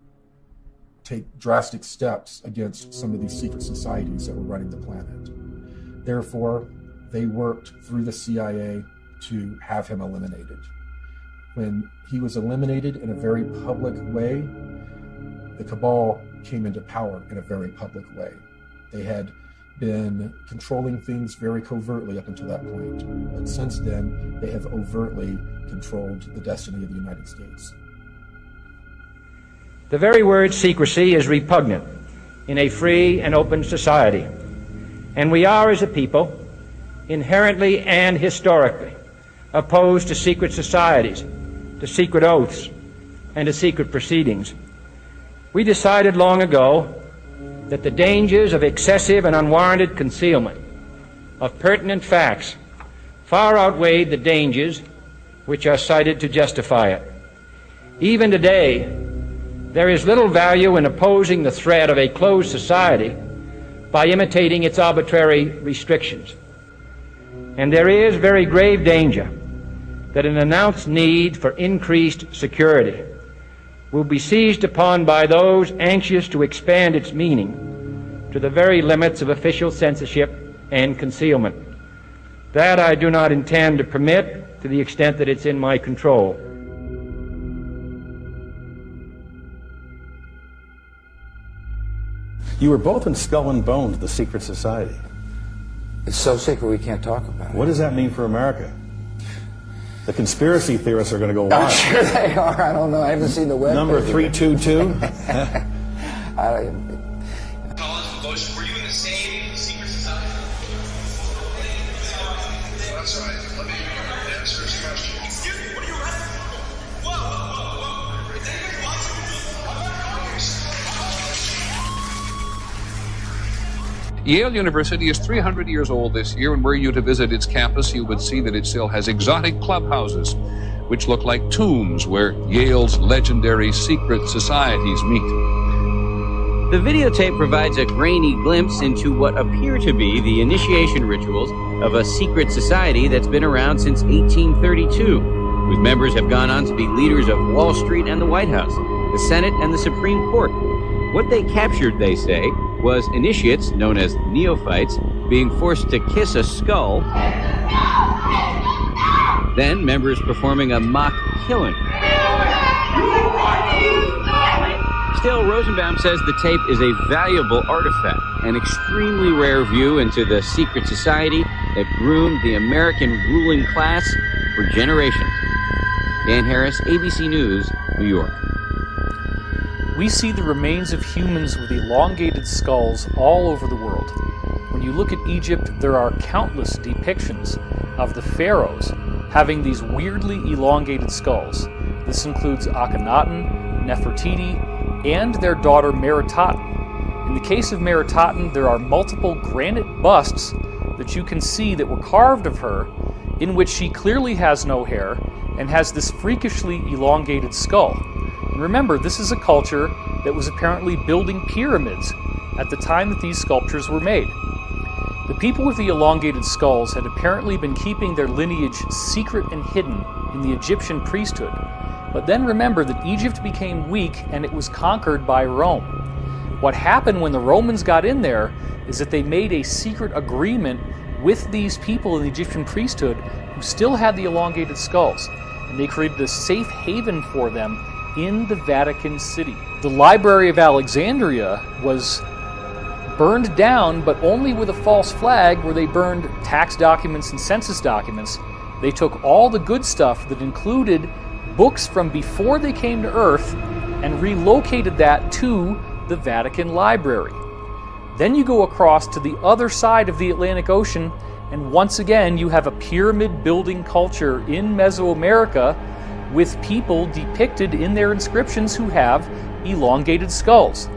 take drastic steps against some of these secret societies that were running the planet. Therefore, they worked through the CIA to have him eliminated. When he was eliminated in a very public way, the cabal came into power in a very public way. They had been controlling things very covertly up until that point, but since then, they have overtly controlled the destiny of the United States. The very word secrecy is repugnant in a free and open society, and we are, as a people, inherently and historically opposed to secret societies, to secret oaths, and to secret proceedings. We decided long ago that the dangers of excessive and unwarranted concealment of pertinent facts far outweighed the dangers which are cited to justify it. Even today, there is little value in opposing the threat of a closed society by imitating its arbitrary restrictions. And there is very grave danger that an announced need for increased security will be seized upon by those anxious to expand its meaning to the very limits of official censorship and concealment. That I do not intend to permit to the extent that it's in my control. You were both in Skull and Bones, the secret society. It's so secret we can't talk about it. What does that mean for America? The conspiracy theorists are going to go wild. I'm sure they are. I don't know. I haven't seen the web. Number 322? Were you in the same secret society? I'm sorry. Let me answer this question. Excuse me. What are you asking? Whoa. Is anybody watching? Yale University is 300 years old this year, and were you to visit its campus, you would see that it still has exotic clubhouses, which look like tombs where Yale's legendary secret societies meet. The videotape provides a grainy glimpse into what appear to be the initiation rituals of a secret society that's been around since 1832, whose members have gone on to be leaders of Wall Street and the White House, the Senate and the Supreme Court. What they captured, they say, was initiates, known as neophytes, being forced to kiss a skull, then members performing a mock killing. Still, Rosenbaum says the tape is a valuable artifact, an extremely rare view into the secret society that groomed the American ruling class for generations. Dan Harris, ABC News, New York. We see the remains of humans with elongated skulls all over the world. When you look at Egypt, there are countless depictions of the pharaohs having these weirdly elongated skulls. This includes Akhenaten, Nefertiti, and their daughter Meritaten. In the case of Meritaten, there are multiple granite busts that you can see that were carved of her, in which she clearly has no hair and has this freakishly elongated skull. And remember, this is a culture that was apparently building pyramids at the time that these sculptures were made. The people with the elongated skulls had apparently been keeping their lineage secret and hidden in the Egyptian priesthood. But then remember that Egypt became weak and it was conquered by Rome. What happened when the Romans got in there is that they made a secret agreement with these people in the Egyptian priesthood who still had the elongated skulls, and they created a safe haven for them in the Vatican City. The Library of Alexandria was burned down, but only with a false flag, where they burned tax documents and census documents. They took all the good stuff that included books from before they came to Earth and relocated that to the Vatican Library. Then you go across to the other side of the Atlantic Ocean, and once again you have a pyramid building culture in Mesoamerica with people depicted in their inscriptions who have elongated skulls.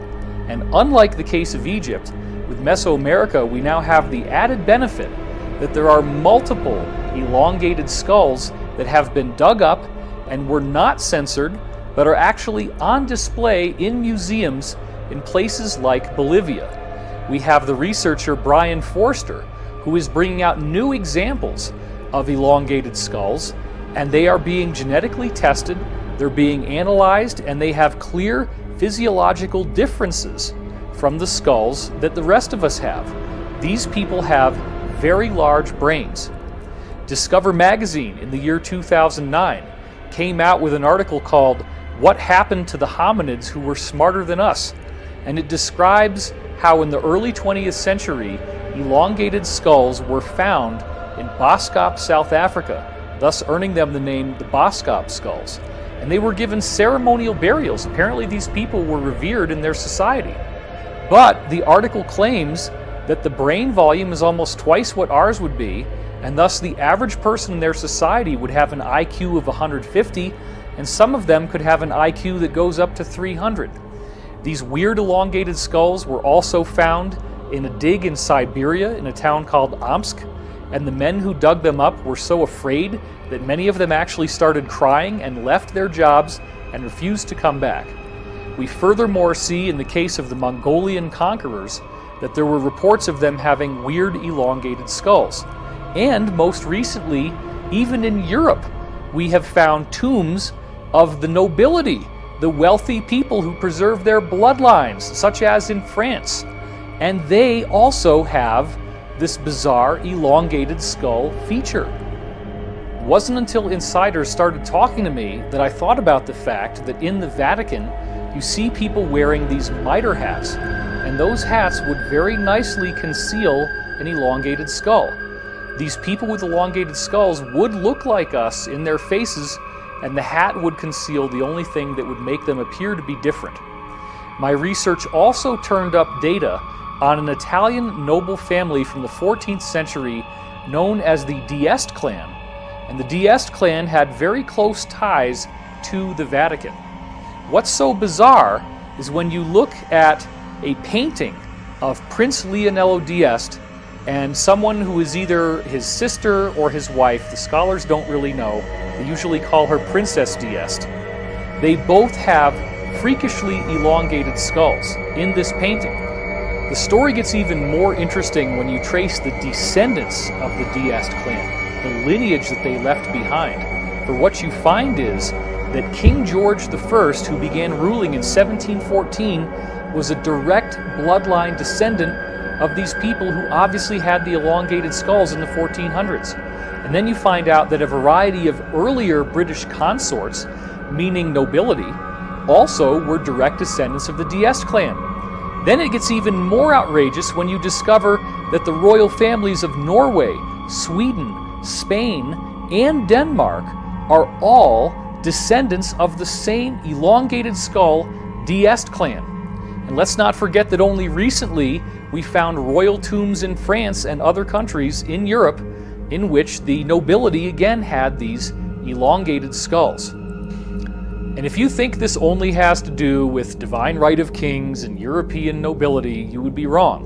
And unlike the case of Egypt, with Mesoamerica we now have the added benefit that there are multiple elongated skulls that have been dug up and were not censored, but are actually on display in museums in places like Bolivia. We have the researcher Brian Forster, who is bringing out new examples of elongated skulls, and they are being genetically tested, they're being analyzed, and they have clear physiological differences from the skulls that the rest of us have. These people have very large brains. Discover magazine in the year 2009 came out with an article called "What Happened to the Hominids Who Were Smarter Than Us?" And it describes how in the early 20th century elongated skulls were found in Boskop, South Africa, thus earning them the name the Boskop skulls. And they were given ceremonial burials. Apparently these people were revered in their society. But the article claims that the brain volume is almost twice what ours would be, and thus the average person in their society would have an IQ of 150, and some of them could have an IQ that goes up to 300. These weird elongated skulls were also found in a dig in Siberia in a town called Omsk, and the men who dug them up were so afraid that many of them actually started crying and left their jobs and refused to come back. We furthermore see in the case of the Mongolian conquerors that there were reports of them having weird elongated skulls. And most recently, even in Europe, we have found tombs of the nobility, the wealthy people who preserve their bloodlines, such as in France. And they also have this bizarre elongated skull feature. It wasn't until insiders started talking to me that I thought about the fact that in the Vatican, you see people wearing these mitre hats, and those hats would very nicely conceal an elongated skull. These people with elongated skulls would look like us in their faces, and the hat would conceal the only thing that would make them appear to be different. My research also turned up data on an Italian noble family from the 14th century known as the d'Este clan. And the d'Este clan had very close ties to the Vatican. What's so bizarre is when you look at a painting of Prince Leonello d'Este and someone who is either his sister or his wife, the scholars don't really know, they usually call her Princess d'Este. They both have freakishly elongated skulls in this painting. The story gets even more interesting when you trace the descendants of the D'Este clan, the lineage that they left behind. For what you find is that King George I, who began ruling in 1714, was a direct bloodline descendant of these people who obviously had the elongated skulls in the 1400s. And then you find out that a variety of earlier British consorts, meaning nobility, also were direct descendants of the D'Este clan. Then it gets even more outrageous when you discover that the royal families of Norway, Sweden, Spain, and Denmark are all descendants of the same elongated skull D'Este clan. And let's not forget that only recently we found royal tombs in France and other countries in Europe in which the nobility again had these elongated skulls. And if you think this only has to do with divine right of kings and European nobility, you would be wrong.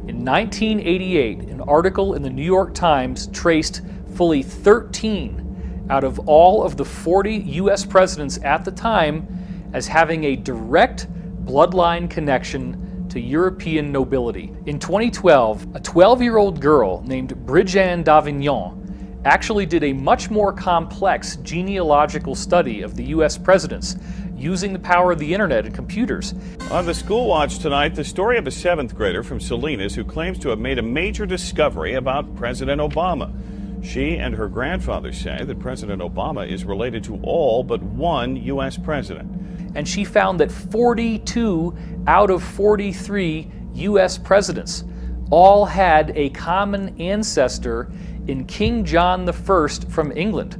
In 1988, an article in the New York Times traced fully 13 out of all of the 40 US presidents at the time as having a direct bloodline connection to European nobility. In 2012, a 12-year-old girl named Brigitte d'Avignon actually did a much more complex genealogical study of the US presidents using the power of the internet and computers. On the School Watch tonight, the story of a 7th grader from Salinas who claims to have made a major discovery about President Obama. She and her grandfather say that President Obama is related to all but one US president. And she found that 42 out of 43 US presidents all had a common ancestor in King John I from England.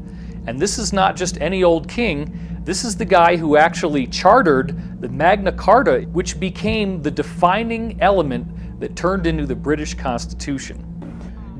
And this is not just any old king, this is the guy who actually chartered the Magna Carta, which became the defining element that turned into the British Constitution.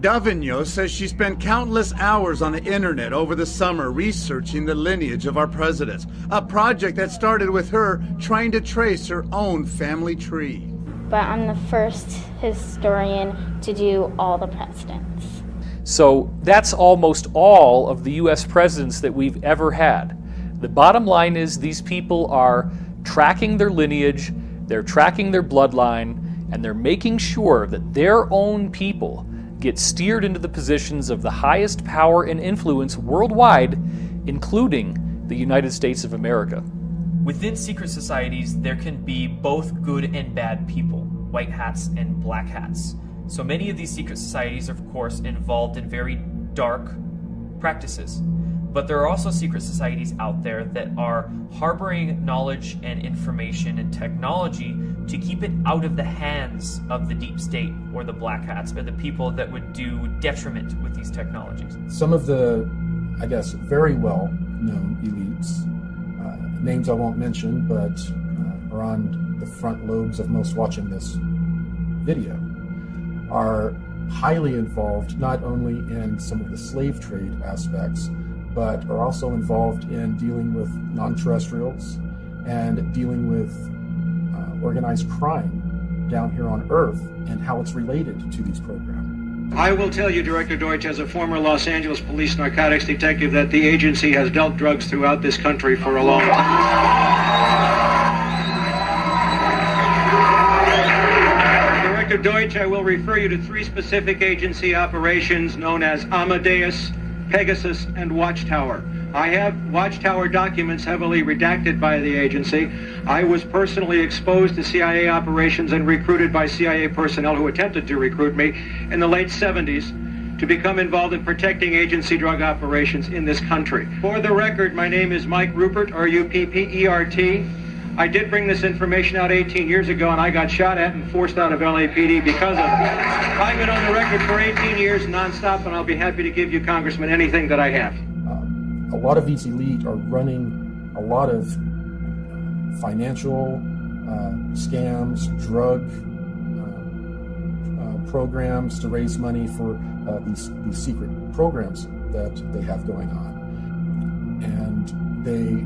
D'Avignon says she spent countless hours on the internet over the summer researching the lineage of our presidents, a project that started with her trying to trace her own family tree. But I'm the first historian to do all the presidents. So that's almost all of the US presidents that we've ever had. The bottom line is these people are tracking their lineage, they're tracking their bloodline, and they're making sure that their own people get steered into the positions of the highest power and influence worldwide, including the United States of America. Within secret societies, there can be both good and bad people, white hats and black hats. So many of these secret societies are, of course, involved in very dark practices. But there are also secret societies out there that are harboring knowledge and information and technology to keep it out of the hands of the deep state or the black hats or the people that would do detriment with these technologies. Some of the, I guess, very well-known elites, names I won't mention, but are on the front lobes of most watching this video, are highly involved not only in some of the slave trade aspects, but are also involved in dealing with non-terrestrials and dealing with organized crime down here on Earth and how it's related to these programs. I will tell you, Director Deutsch, as a former Los Angeles police narcotics detective, that the agency has dealt drugs throughout this country for a long time. Director Deutsch, I will refer you to 3 specific agency operations known as Amadeus, Pegasus, and Watchtower. I have Watchtower documents heavily redacted by the agency. I was personally exposed to CIA operations and recruited by CIA personnel who attempted to recruit me in the late 70s to become involved in protecting agency drug operations in this country. For the record, my name is Mike Ruppert, R-U-P-P-E-R-T. I did bring this information out 18 years ago, and I got shot at and forced out of LAPD because of it. I've been on the record for 18 years nonstop, and I'll be happy to give you, Congressman, anything that I have. A lot of these elite are running a lot of financial scams, drug programs to raise money for these secret programs that they have going on. And they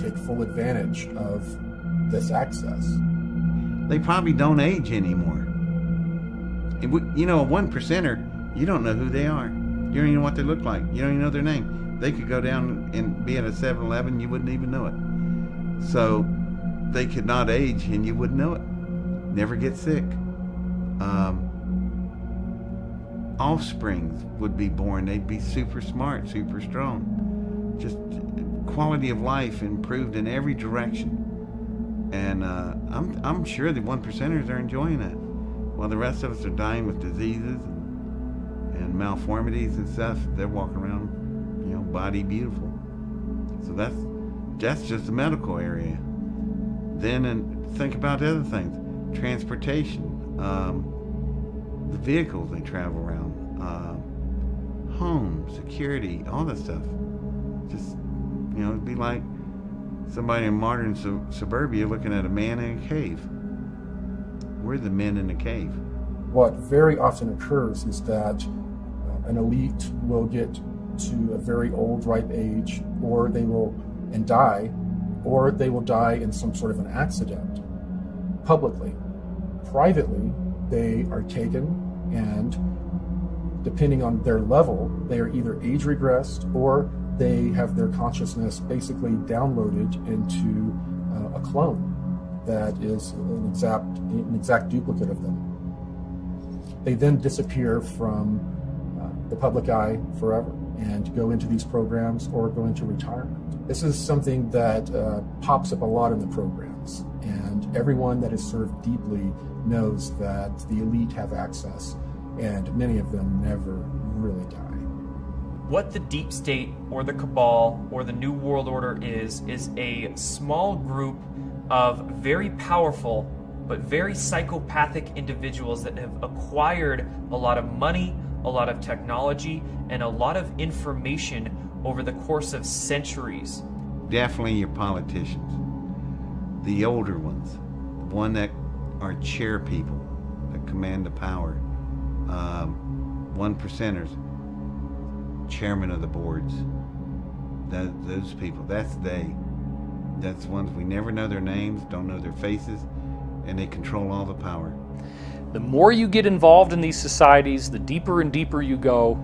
take full advantage of this access. They probably don't age anymore. You know, a 1%er, you don't know who they are. You don't even know what they look like. You don't even know their name. They could go down and be at a 7-Eleven, you wouldn't even know it. So they could not age and you wouldn't know it. Never get sick. Offsprings would be born. They'd be super smart, super strong. Just quality of life improved in every direction. And I'm sure the 1%ers are enjoying it, while the rest of us are dying with diseases and malformities and stuff. They're walking around, body beautiful. So that's just the medical area. Then think about the other things. Transportation, the vehicles they travel around, home, security, all that stuff. Just, it'd be like somebody in modern suburbia looking at a man in a cave. We're the men in the cave. What very often occurs is that an elite will get to a very old, ripe age, or they will die in some sort of an accident, publicly. Privately, they are taken, and depending on their level, they are either age regressed or they have their consciousness basically downloaded into a clone that is an exact duplicate of them. They then disappear from the public eye forever and go into these programs or go into retirement. This is something that pops up a lot in the programs, and everyone that is served deeply knows that the elite have access, and many of them never really die. What the deep state or the cabal or the New World Order is a small group of very powerful but very psychopathic individuals that have acquired a lot of money, a lot of technology, and a lot of information over the course of centuries. Definitely your politicians, the older ones, the one that are chair people that command the power, 1%ers, chairman of the boards, those people, that's ones we never know their names, don't know their faces, and they control all the power. The more you get involved in these societies, the deeper and deeper you go,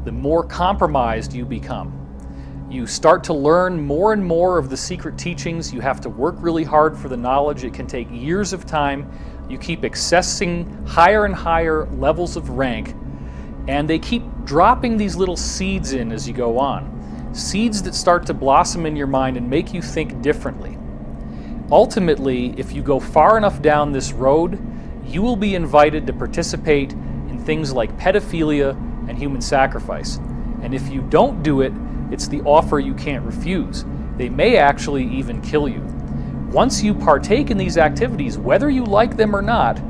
the more compromised you become. You start to learn more and more of the secret teachings. You have to work really hard for the knowledge. It can take years of time. You keep accessing higher and higher levels of rank, and they keep dropping these little seeds in as you go on. Seeds that start to blossom in your mind and make you think differently. Ultimately, if you go far enough down this road, you will be invited to participate in things like pedophilia and human sacrifice. And if you don't do it, it's the offer you can't refuse. They may actually even kill you. Once you partake in these activities, whether you like them or not,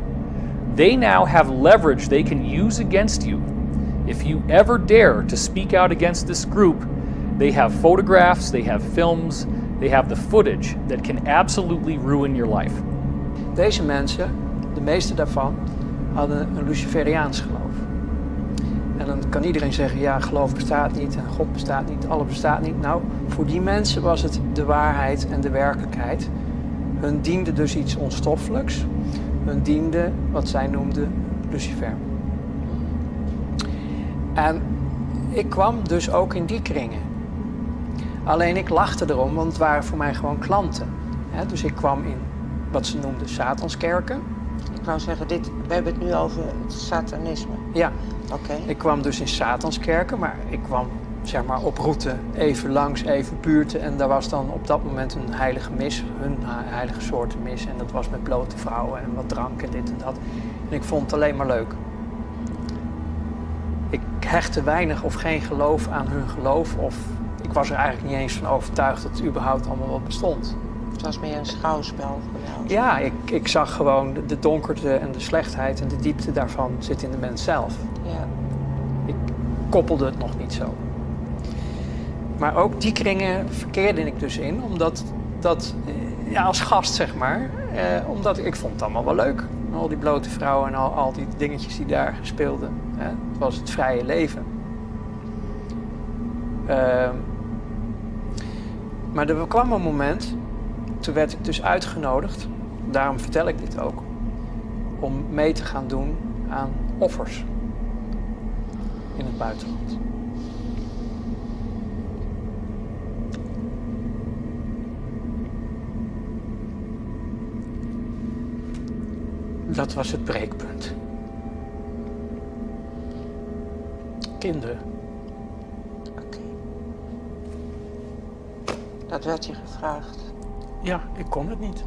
they now have leverage they can use against you. If you ever dare to speak out against this group, they have photographs, they have films, they have the footage that can absolutely ruin your life. Deze mensen, de meeste daarvan, hadden een Luciferiaans geloof. En dan kan iedereen zeggen, ja, geloof bestaat niet en God bestaat niet, alles bestaat niet. Nou, voor die mensen was het de waarheid en de werkelijkheid. Hun diende dus iets onstoffelijks. Hun diende wat zij noemden Lucifer. En ik kwam dus ook in die kringen. Alleen ik lachte erom, want het waren voor mij gewoon klanten. Dus ik kwam in wat ze noemden Satanskerken. Ik wou zeggen, we hebben het nu over het satanisme. Ja, oké. Ik kwam dus in Satanskerken, maar ik kwam zeg maar op route even langs, even buurten. En daar was dan op dat moment een heilige mis, hun heilige soort mis. En dat was met blote vrouwen en wat drank en dit en dat. En ik vond het alleen maar leuk. Ik hechtte weinig of geen geloof aan hun geloof. Of ik was er eigenlijk niet eens van overtuigd dat het überhaupt allemaal wat bestond. Het was meer een schouwspel voor jou. Ja, ik zag gewoon de donkerte en de slechtheid en de diepte daarvan zit in de mens zelf. Ja. Ik koppelde het nog niet zo. Maar ook die kringen verkeerde ik dus in, omdat ja, als gast zeg maar, omdat ik vond het allemaal wel leuk. Al die blote vrouwen en al die dingetjes die daar speelden. Het was het vrije leven. Maar er kwam een moment, toen werd ik dus uitgenodigd, daarom vertel ik dit ook, om mee te gaan doen aan offers in het buitenland. Dat was het breekpunt. Kinderen. Dat werd je gevraagd. Ja, ik kon het niet.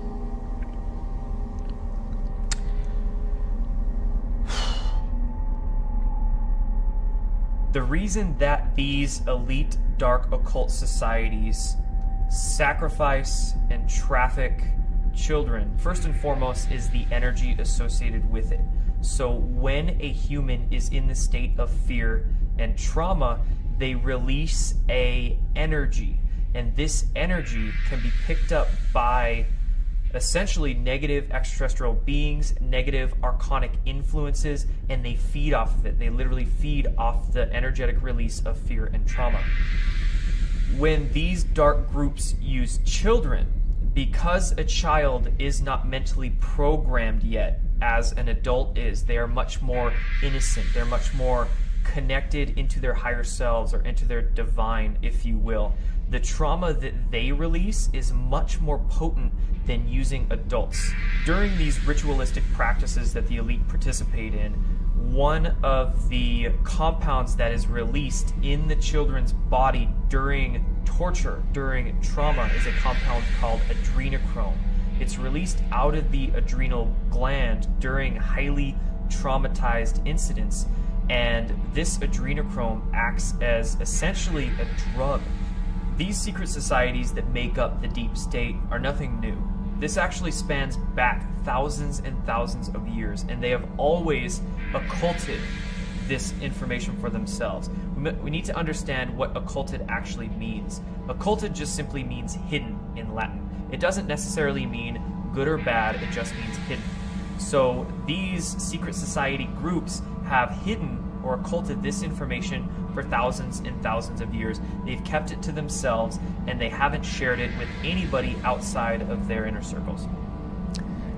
The reason that these elite dark occult societies sacrifice and traffic children, first and foremost, is the energy associated with it. So when a human is in the state of fear and trauma, they release a energy. And this energy can be picked up by essentially negative extraterrestrial beings, negative archonic influences, and they feed off of it. They literally feed off the energetic release of fear and trauma. When these dark groups use children, because a child is not mentally programmed yet as an adult is, they are much more innocent, they're much more connected into their higher selves or into their divine, if you will. The trauma that they release is much more potent than using adults. During these ritualistic practices that the elite participate in, one of the compounds that is released in the children's body during torture, during trauma, is a compound called adrenochrome. It's released out of the adrenal gland during highly traumatized incidents, and this adrenochrome acts as essentially a drug. These secret societies that make up the deep state are nothing new. This actually spans back thousands and thousands of years, and they have always occulted this information for themselves. We need to understand what occulted actually means. Occulted just simply means hidden in Latin. It doesn't necessarily mean good or bad, it just means hidden. So these secret society groups have hidden or occulted this information for thousands and thousands of years. They've kept it to themselves, and they haven't shared it with anybody outside of their inner circles.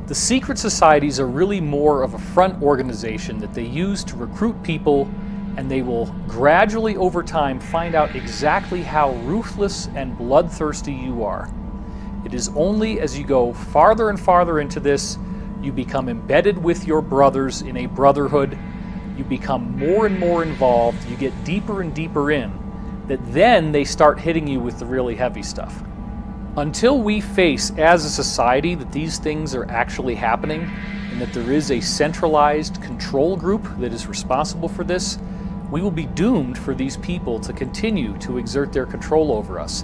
The secret societies are really more of a front organization that they use to recruit people, and they will gradually over time find out exactly how ruthless and bloodthirsty you are. It is only as you go farther and farther into this, you become embedded with your brothers in a brotherhood, you become more and more involved, you get deeper and deeper in, that then they start hitting you with the really heavy stuff. Until we face as a society that these things are actually happening and that there is a centralized control group that is responsible for this, we will be doomed for these people to continue to exert their control over us.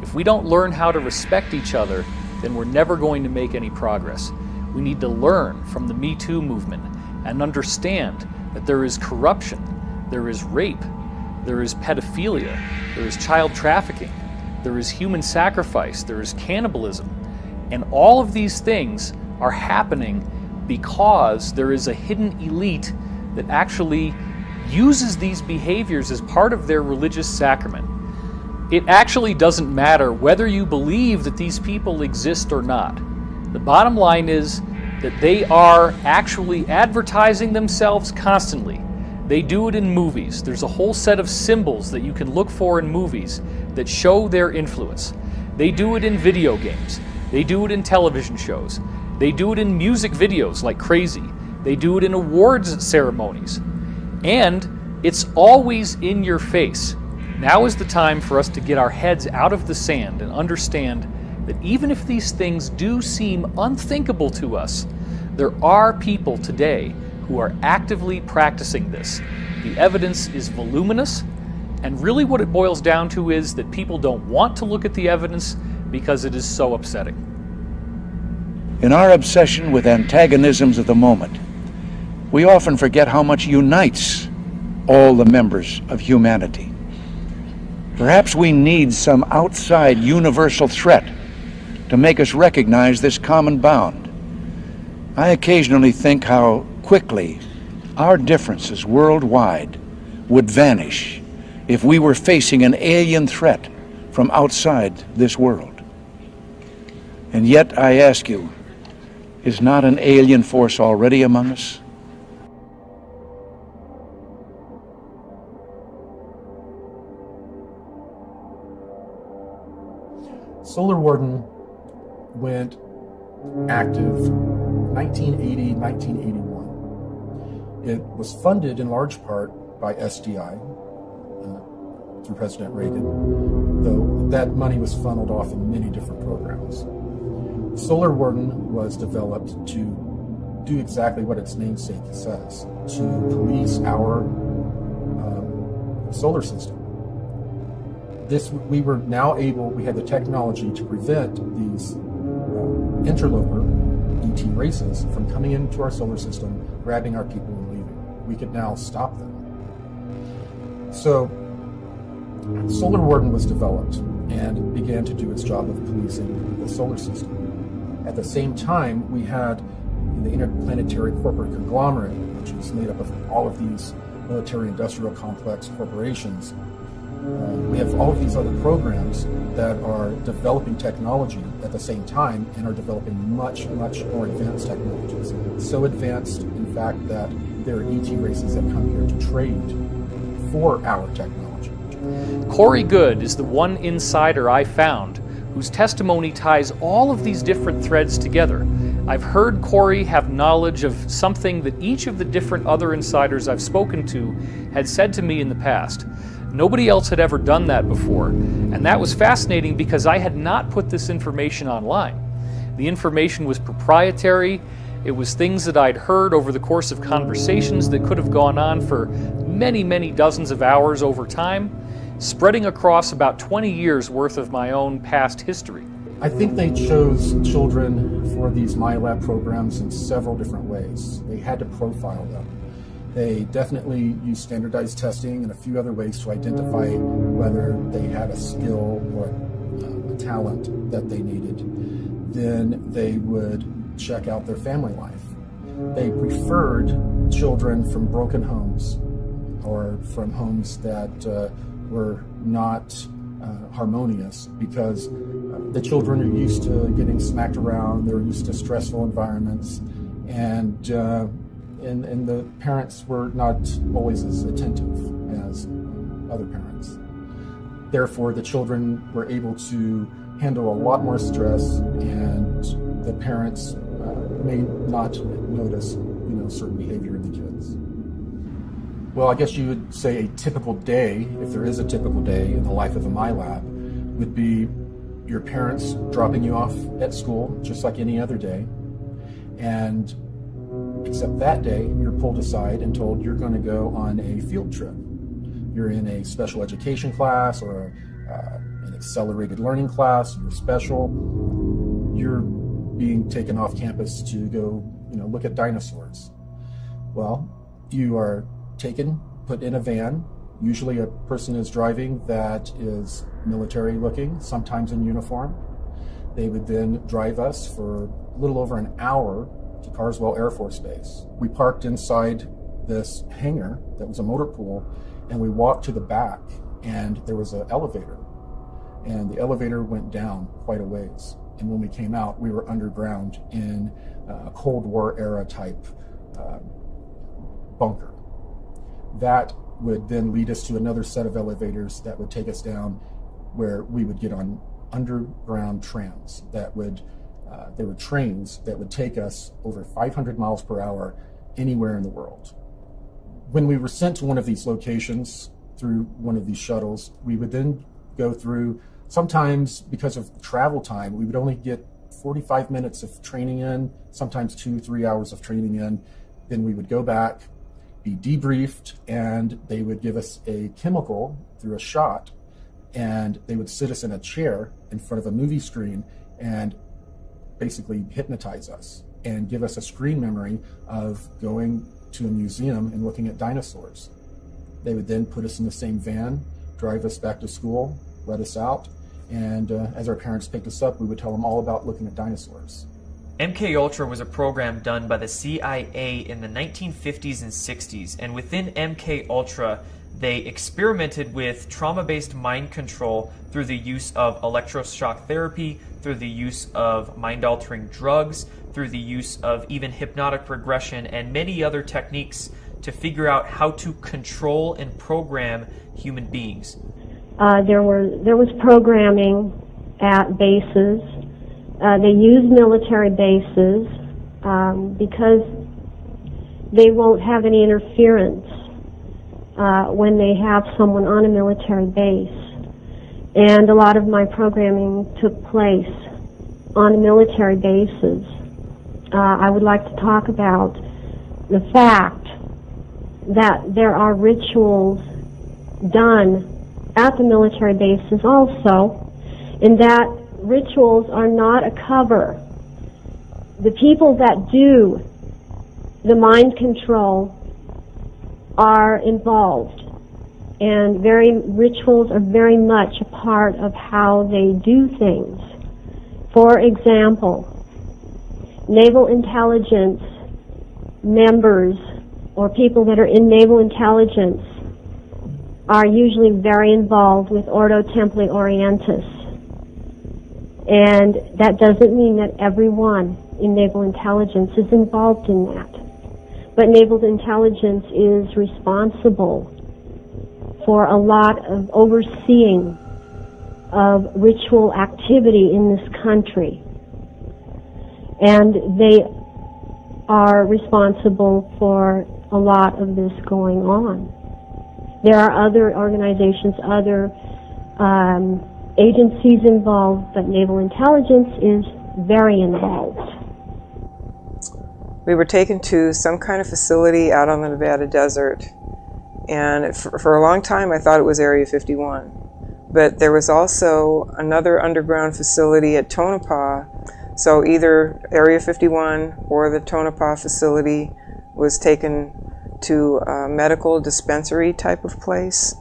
If we don't learn how to respect each other, then we're never going to make any progress. We need to learn from the Me Too movement and understand that there is corruption, there is rape, there is pedophilia, there is child trafficking, there is human sacrifice, there is cannibalism. And all of these things are happening because there is a hidden elite that actually uses these behaviors as part of their religious sacrament. It actually doesn't matter whether you believe that these people exist or not. The bottom line is that they are actually advertising themselves constantly. They do it in movies. There's a whole set of symbols that you can look for in movies that show their influence. They do it in video games. They do it in television shows. They do it in music videos like crazy. They do it in awards ceremonies. And it's always in your face. Now is the time for us to get our heads out of the sand and understand that even if these things do seem unthinkable to us, there are people today who are actively practicing this. The evidence is voluminous, and really what it boils down to is that people don't want to look at the evidence because it is so upsetting. In our obsession with antagonisms of the moment, we often forget how much unites all the members of humanity. Perhaps we need some outside universal threat to make us recognize this common bound. I occasionally think how quickly our differences worldwide would vanish if we were facing an alien threat from outside this world. And yet, I ask you, is not an alien force already among us? Solar Warden went active 1980, 1981. It was funded in large part by SDI through President Reagan, though that money was funneled off in many different programs. Solar Warden was developed to do exactly what its namesake says, to police our solar system. We had the technology to prevent these interloper ET races from coming into our solar system, grabbing our people and leaving. We could now stop them. So Solar Warden was developed and began to do its job of policing the solar system. At the same time, we had the Interplanetary Corporate Conglomerate, which is made up of all of these military-industrial complex corporations. We have all of these other programs that are developing technology at the same time and are developing much, much more advanced technologies. So advanced, in fact, that there are ET races that come here to trade for our technology. Corey Good is the one insider I found whose testimony ties all of these different threads together. I've heard Corey have knowledge of something that each of the different other insiders I've spoken to had said to me in the past. Nobody else had ever done that before, and that was fascinating because I had not put this information online. The information was proprietary. It was things that I'd heard over the course of conversations that could have gone on for many, many dozens of hours over time, spreading across about 20 years worth of my own past history. I think they chose children for these MyLab programs in several different ways. They had to profile them. They definitely used standardized testing and a few other ways to identify whether they had a skill or a talent that they needed. Then they would check out their family life. They preferred children from broken homes or from homes that were not harmonious because the children are used to getting smacked around, they're used to stressful environments, and the parents were not always as attentive as other parents. Therefore, the children were able to handle a lot more stress, and the parents may not notice, certain behavior in the kids. Well, I guess you would say a typical day, if there is a typical day in the life of a MyLab, would be your parents dropping you off at school, just like any other day, and except that day, you're pulled aside and told you're going to go on a field trip. You're in a special education class or an accelerated learning class, you're special. You're being taken off campus to go, look at dinosaurs. Well, you are taken, put in a van. Usually a person is driving that is military looking, sometimes in uniform. They would then drive us for a little over an hour to Carswell Air Force Base. We parked inside this hangar that was a motor pool, and we walked to the back, and there was an elevator. And the elevator went down quite a ways. And when we came out, we were underground in a Cold War era type bunker. That would then lead us to another set of elevators that would take us down where we would get on underground trams that would there were trains that would take us over 500 miles per hour anywhere in the world. When we were sent to one of these locations through one of these shuttles, we would then go through, sometimes because of travel time, we would only get 45 minutes of training in, sometimes 2-3 hours of training in. Then we would go back, be debriefed, and they would give us a chemical through a shot, and they would sit us in a chair in front of a movie screen and basically hypnotize us and give us a screen memory of going to a museum and looking at dinosaurs. They would then put us in the same van, drive us back to school, let us out, and as our parents picked us up, we would tell them all about looking at dinosaurs. MKUltra was a program done by the CIA in the 1950s and 60s, and within MKUltra, they experimented with trauma-based mind control through the use of electroshock therapy, through the use of mind-altering drugs, through the use of even hypnotic regression and many other techniques to figure out how to control and program human beings. There was programming at bases. They used military bases because they won't have any interference when they have someone on a military base. And a lot of my programming took place on military bases. I would like to talk about the fact that there are rituals done at the military bases also, and that rituals are not a cover. The people that do the mind control are involved, and rituals are very much a part of how they do things. For example, naval intelligence members or people that are in naval intelligence are usually very involved with Ordo Templi Orientis. And that doesn't mean that everyone in naval intelligence is involved in that. But naval intelligence is responsible for a lot of overseeing of ritual activity in this country. And they are responsible for a lot of this going on. There are other organizations, other agencies involved, but naval intelligence is very involved. We were taken to some kind of facility out on the Nevada desert, and for a long time I thought it was Area 51. But there was also another underground facility at Tonopah, so either Area 51 or the Tonopah facility was taken to a medical dispensary type of place,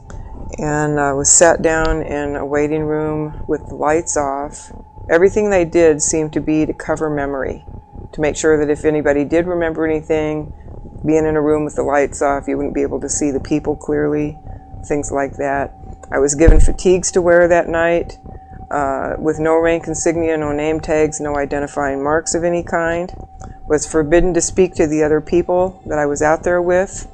and was sat down in a waiting room with the lights off. Everything they did seemed to be to cover memory, to make sure that if anybody did remember anything, being in a room with the lights off, you wouldn't be able to see the people clearly, things like that. I was given fatigues to wear that night, with no rank insignia, no name tags, no identifying marks of any kind. Was forbidden to speak to the other people that I was out there with,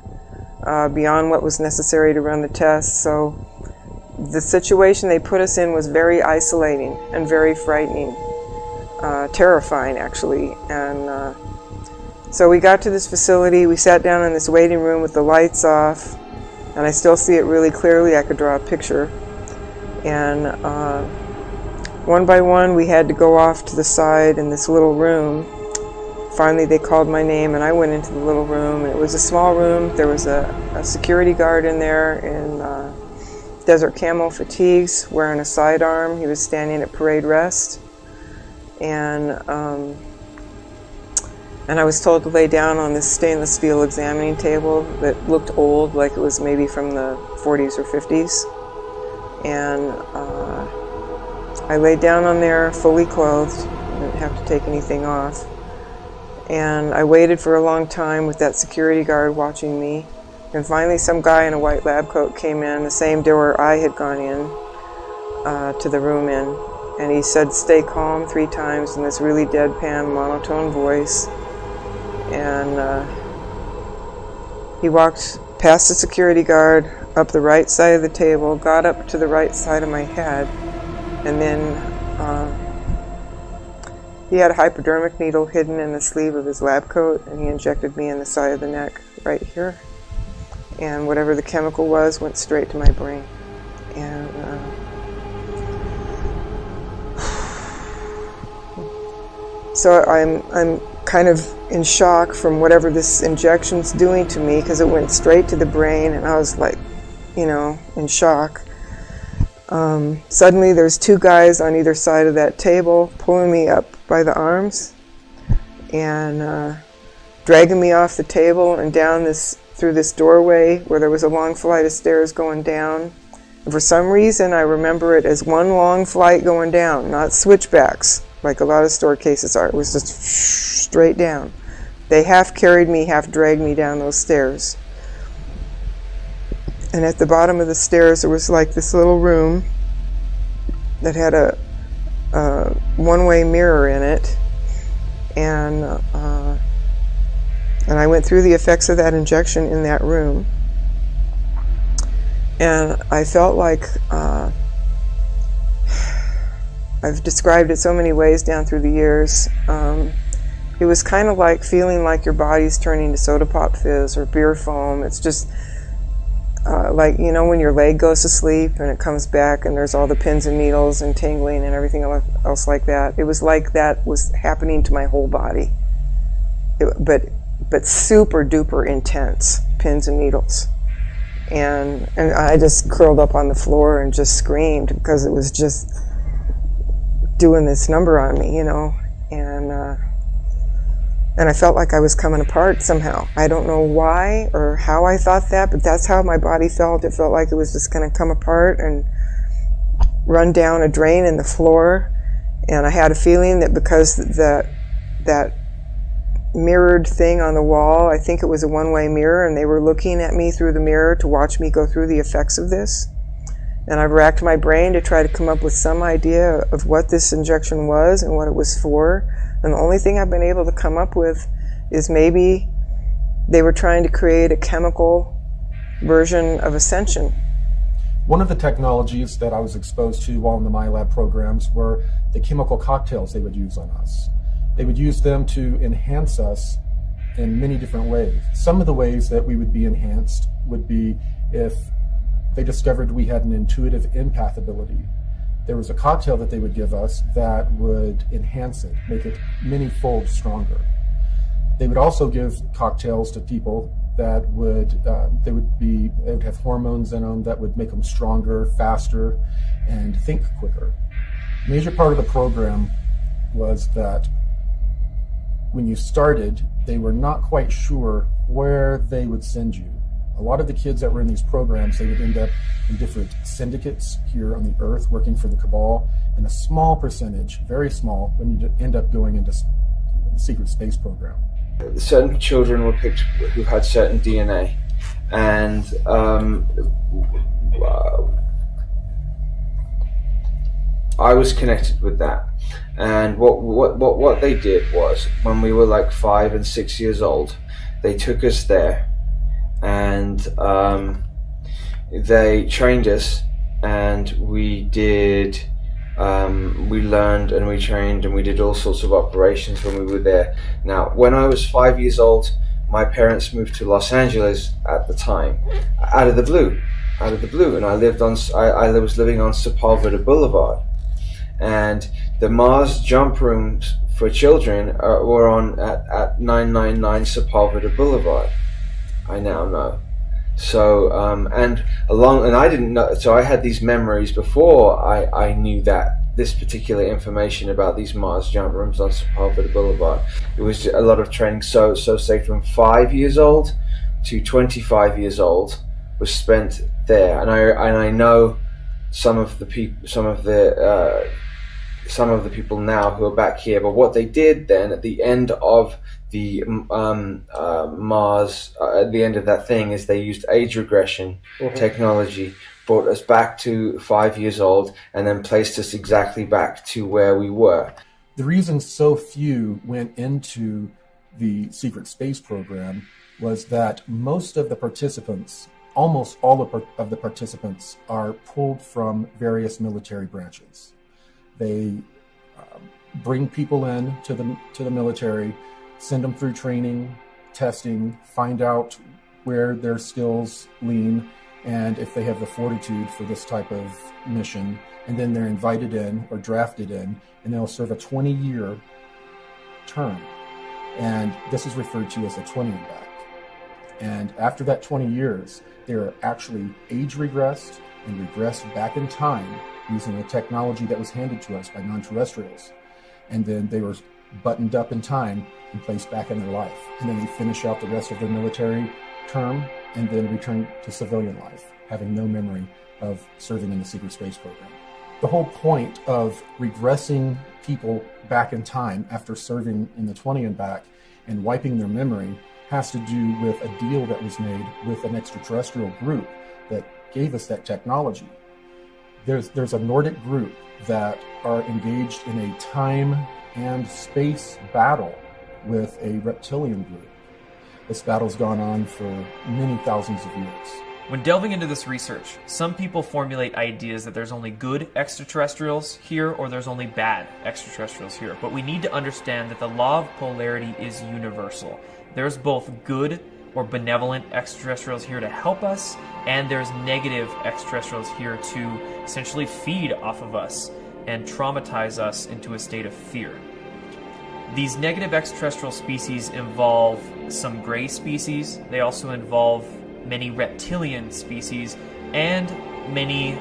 beyond what was necessary to run the test. So the situation they put us in was very isolating and very frightening, terrifying actually. And so we got to this facility, we sat down in this waiting room with the lights off, and I still see it really clearly. I could draw a picture. And one by one we had to go off to the side in this little room. Finally they called my name and I went into the little room. It was a small room. There was a security guard in there in desert camo fatigues, wearing a sidearm. He was standing at parade rest. And I was told to lay down on this stainless steel examining table that looked old, like it was maybe from the 40s or 50s. And I laid down on there fully clothed. I didn't have to take anything off. And I waited for a long time with that security guard watching me. And finally some guy in a white lab coat came in, the same door I had gone in to the room in. And he said, "Stay calm," 3 times in this really deadpan, monotone voice. And he walked past the security guard, up the right side of the table, got up to the right side of my head, and then he had a hypodermic needle hidden in the sleeve of his lab coat, and he injected me in the side of the neck right here. And whatever the chemical was went straight to my brain. And so I'm kind of in shock from whatever this injection's doing to me, because it went straight to the brain, and I was like, you know, in shock. Suddenly there's 2 guys on either side of that table pulling me up by the arms and dragging me off the table and down through this doorway where there was a long flight of stairs going down. And for some reason I remember it as one long flight going down, not switchbacks like a lot of store cases are. It was just straight down. They half carried me, half dragged me down those stairs. And at the bottom of the stairs there was like this little room that had a one-way mirror in it, and I went through the effects of that injection in that room, and I felt like I've described it so many ways down through the years. It was kind of like feeling like your body's turning to soda pop fizz or beer foam. It's just like, you know, when your leg goes to sleep and it comes back and there's all the pins and needles and tingling and everything else like that. It was like that was happening to my whole body. But super duper intense pins and needles. And I just curled up on the floor and just screamed because it was just doing this number on me, you know. And I felt like I was coming apart somehow. I don't know why or how I thought that, but that's how my body felt. It felt like it was just going to come apart and run down a drain in the floor. And I had a feeling that because that mirrored thing on the wall, I think it was a one-way mirror, and they were looking at me through the mirror to watch me go through the effects of this. And I've racked my brain to try to come up with some idea of what this injection was and what it was for. And the only thing I've been able to come up with is maybe they were trying to create a chemical version of ascension. One of the technologies that I was exposed to while in the MyLab programs were the chemical cocktails they would use on us. They would use them to enhance us in many different ways. Some of the ways that we would be enhanced would be if they discovered we had an intuitive empath ability. There was a cocktail that they would give us that would enhance it, make it many-fold stronger. They would also give cocktails to people that would have hormones in them that would make them stronger, faster, and think quicker. A major part of the program was that when you started, they were not quite sure where they would send you. A lot of the kids that were in these programs, they would end up in different syndicates here on the Earth working for the Cabal, and a small percentage, very small, when you end up going into the secret space program. Certain children were picked who had certain DNA, and I was connected with that. And what they did was, when we were like 5 and 6 years old, they took us there, and they trained us, and we did. We learned and we trained and we did all sorts of operations when we were there. Now, when I was 5 years old, my parents moved to Los Angeles at the time, out of the blue, and I was living on Sepulveda Boulevard, and the Mars jump rooms for children were on at 999 Sepulveda Boulevard. I now know. So and I didn't know. So I had these memories before I knew that this particular information about these Mars jump rooms on Sepulveda Boulevard. It was a lot of training. So say from 5 years old to 25 years old was spent there, and I know some of the people now who are back here. But what they did then at the end of the Mars, at the end of that thing, is they used age regression technology, brought us back to 5 years old, and then placed us exactly back to where we were. The reason so few went into the secret space program was that most of the participants, almost all of the participants, are pulled from various military branches. They bring people in to the military, send them through training, testing, find out where their skills lean, and if they have the fortitude for this type of mission, and then they're invited in or drafted in, and they'll serve a 20-year term. And this is referred to as a 20 and back. And after that 20 years, they're actually age regressed and regressed back in time using the technology that was handed to us by non-terrestrials. And then they were buttoned up in time and placed back in their life. And then they finish out the rest of their military term and then return to civilian life, having no memory of serving in the secret space program. The whole point of regressing people back in time after serving in the 20 and back and wiping their memory has to do with a deal that was made with an extraterrestrial group that gave us that technology. There's a Nordic group that are engaged in a time and space battle with a reptilian group. This battle's gone on for many thousands of years. When delving into this research, some people formulate ideas that there's only good extraterrestrials here or there's only bad extraterrestrials here. But we need to understand that the law of polarity is universal. There's both good or benevolent extraterrestrials here to help us, and there's negative extraterrestrials here to essentially feed off of us and traumatize us into a state of fear. These negative extraterrestrial species involve some gray species. They also involve many reptilian species and many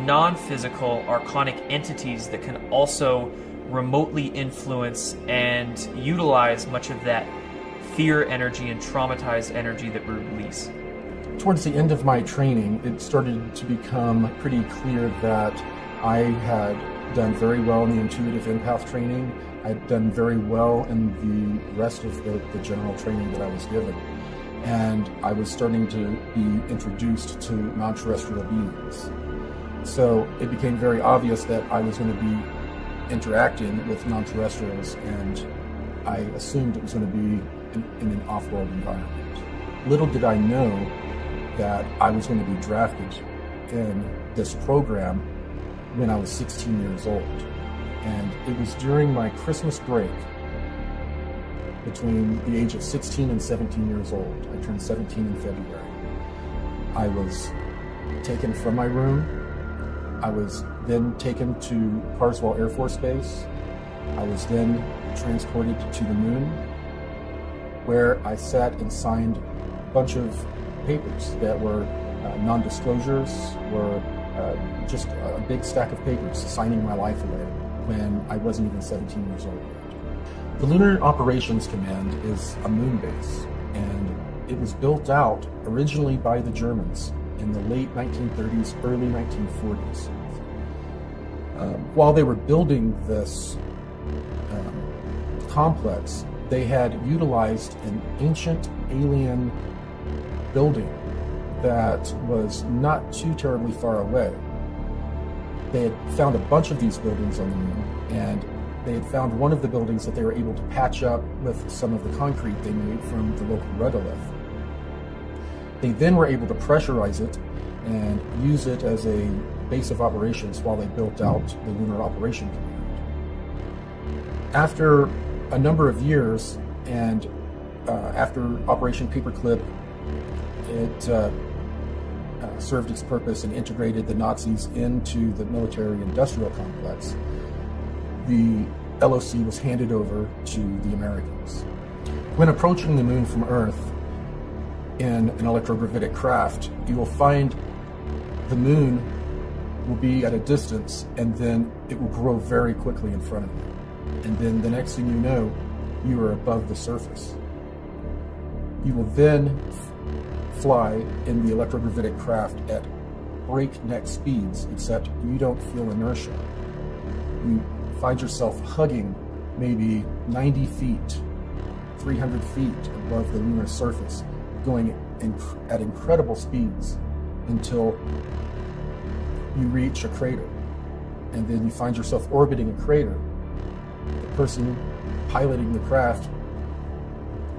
non-physical archonic entities that can also remotely influence and utilize much of that fear energy and traumatized energy that we release. Towards the end of my training, it started to become pretty clear that I had done very well in the intuitive empath training. I'd done very well in the rest of the general training that I was given. And I was starting to be introduced to non-terrestrial beings. So it became very obvious that I was going to be interacting with non-terrestrials, and I assumed it was going to be in an off-world environment. Little did I know that I was going to be drafted in this program when I was 16 years old. And it was during my Christmas break, between the age of 16 and 17 years old. I turned 17 in February. I was taken from my room. I was then taken to Carswell Air Force Base. I was then transported to the moon, where I sat and signed a bunch of papers that were non-disclosures, were just a big stack of papers signing my life away when I wasn't even 17 years old yet. The Lunar Operations Command is a moon base, and it was built out originally by the Germans in the late 1930s, early 1940s. While they were building this complex, they had utilized an ancient alien building that was not too terribly far away. They had found a bunch of these buildings on the moon, and they had found one of the buildings that they were able to patch up with some of the concrete they made from the local regolith. They then were able to pressurize it and use it as a base of operations while they built out the Lunar Operation Command. After a number of years, and after Operation Paperclip, it served its purpose and integrated the Nazis into the military-industrial complex, the LOC was handed over to the Americans. When approaching the moon from Earth in an electrogravitic craft, you will find the moon will be at a distance, and then it will grow very quickly in front of you. And then the next thing you know, you are above the surface. You will then fly in the electrogravitic craft at breakneck speeds, except you don't feel inertia. You find yourself hugging maybe 90 feet, 300 feet above the lunar surface, going at incredible speeds until you reach a crater. And then you find yourself orbiting a crater. The person piloting the craft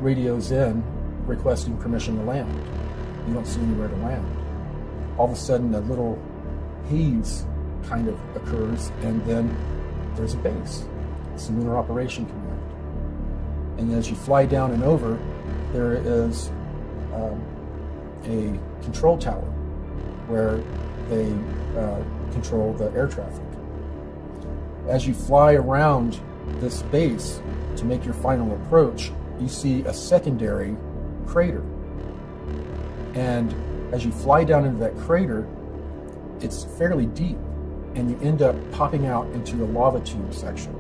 radios in requesting permission to land. You don't see anywhere to land. All of a sudden, a little haze kind of occurs, and then there's a base. It's the Lunar Operation Command. And as you fly down and over, there is a control tower where they control the air traffic. As you fly around this base to make your final approach, you see a secondary crater. And as you fly down into that crater, it's fairly deep, and you end up popping out into a lava tube section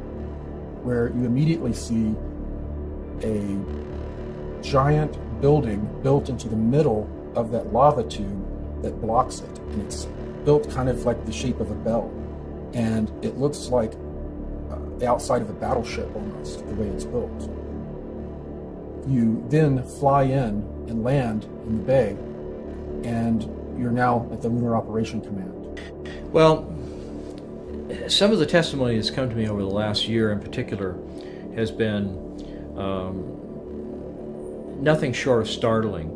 where you immediately see a giant building built into the middle of that lava tube that blocks it. And it's built kind of like the shape of a bell. And it looks like the outside of a battleship almost, the way it's built. You then fly in and land in the bay, and you're now at the Lunar Operation Command. Well, some of the testimony that's come to me over the last year in particular has been nothing short of startling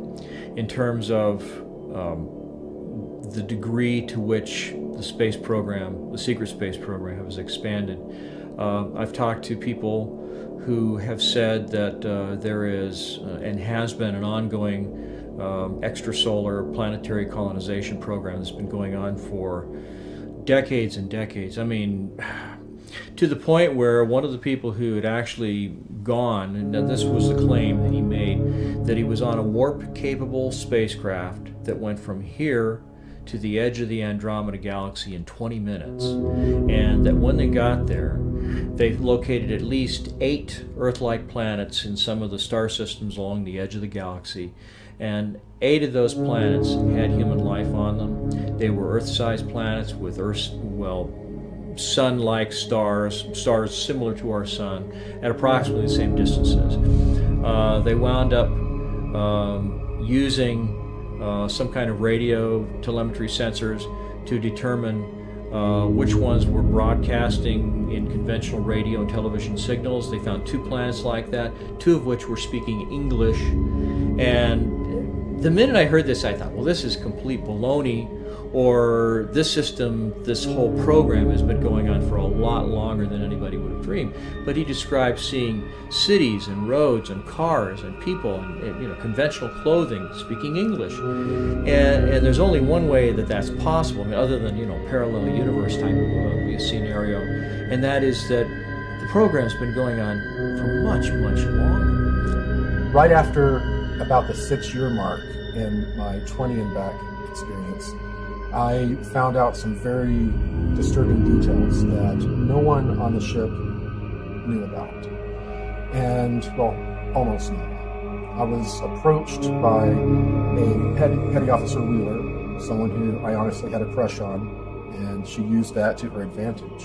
in terms of the degree to which the space program, the secret space program, has expanded. I've talked to people who have said that there is and has been an ongoing extrasolar planetary colonization program that's been going on for decades and decades. I mean, to the point where one of the people who had actually gone, and this was the claim that he made, that he was on a warp-capable spacecraft that went from here to the edge of the Andromeda Galaxy in 20 minutes, and that when they got there, they located at least 8 Earth-like planets in some of the star systems along the edge of the galaxy, and 8 of those planets had human life on them. They were Earth-sized planets with sun-like stars similar to our sun, at approximately the same distances. They wound up using some kind of radio telemetry sensors to determine which ones were broadcasting in conventional radio and television signals. They found 2 planets like that, 2 of which were speaking English. And the minute I heard this, I thought, well, this is complete baloney, or this system, this whole program has been going on for a lot longer than anybody would have dreamed. But he described seeing cities and roads and cars and people and conventional clothing speaking English. And there's only one way that that's possible, I mean, other than parallel universe type of scenario, and that is that the program's been going on for much, much longer. Right after about the 6-year mark in my 20 and back experience, I found out some very disturbing details that no one on the ship knew about. And, well, almost none. I was approached by a petty officer Wheeler, someone who I honestly had a crush on, and she used that to her advantage.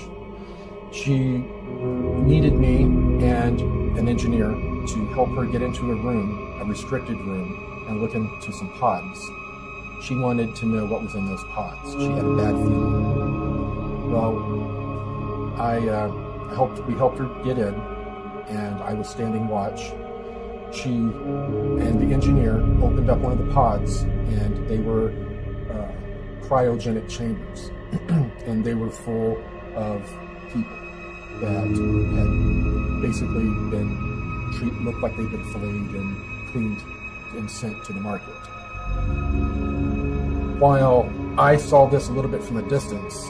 She needed me and an engineer to help her get into a room, a restricted room, and look into some pods. She wanted to know what was in those pods. She had a bad feeling. Well, we helped her get in, and I was standing watch. She and the engineer opened up one of the pods, and they were cryogenic chambers, and they were full of people that had basically looked like they'd been filleted and cleaned and sent to the market. While I saw this a little bit from a distance,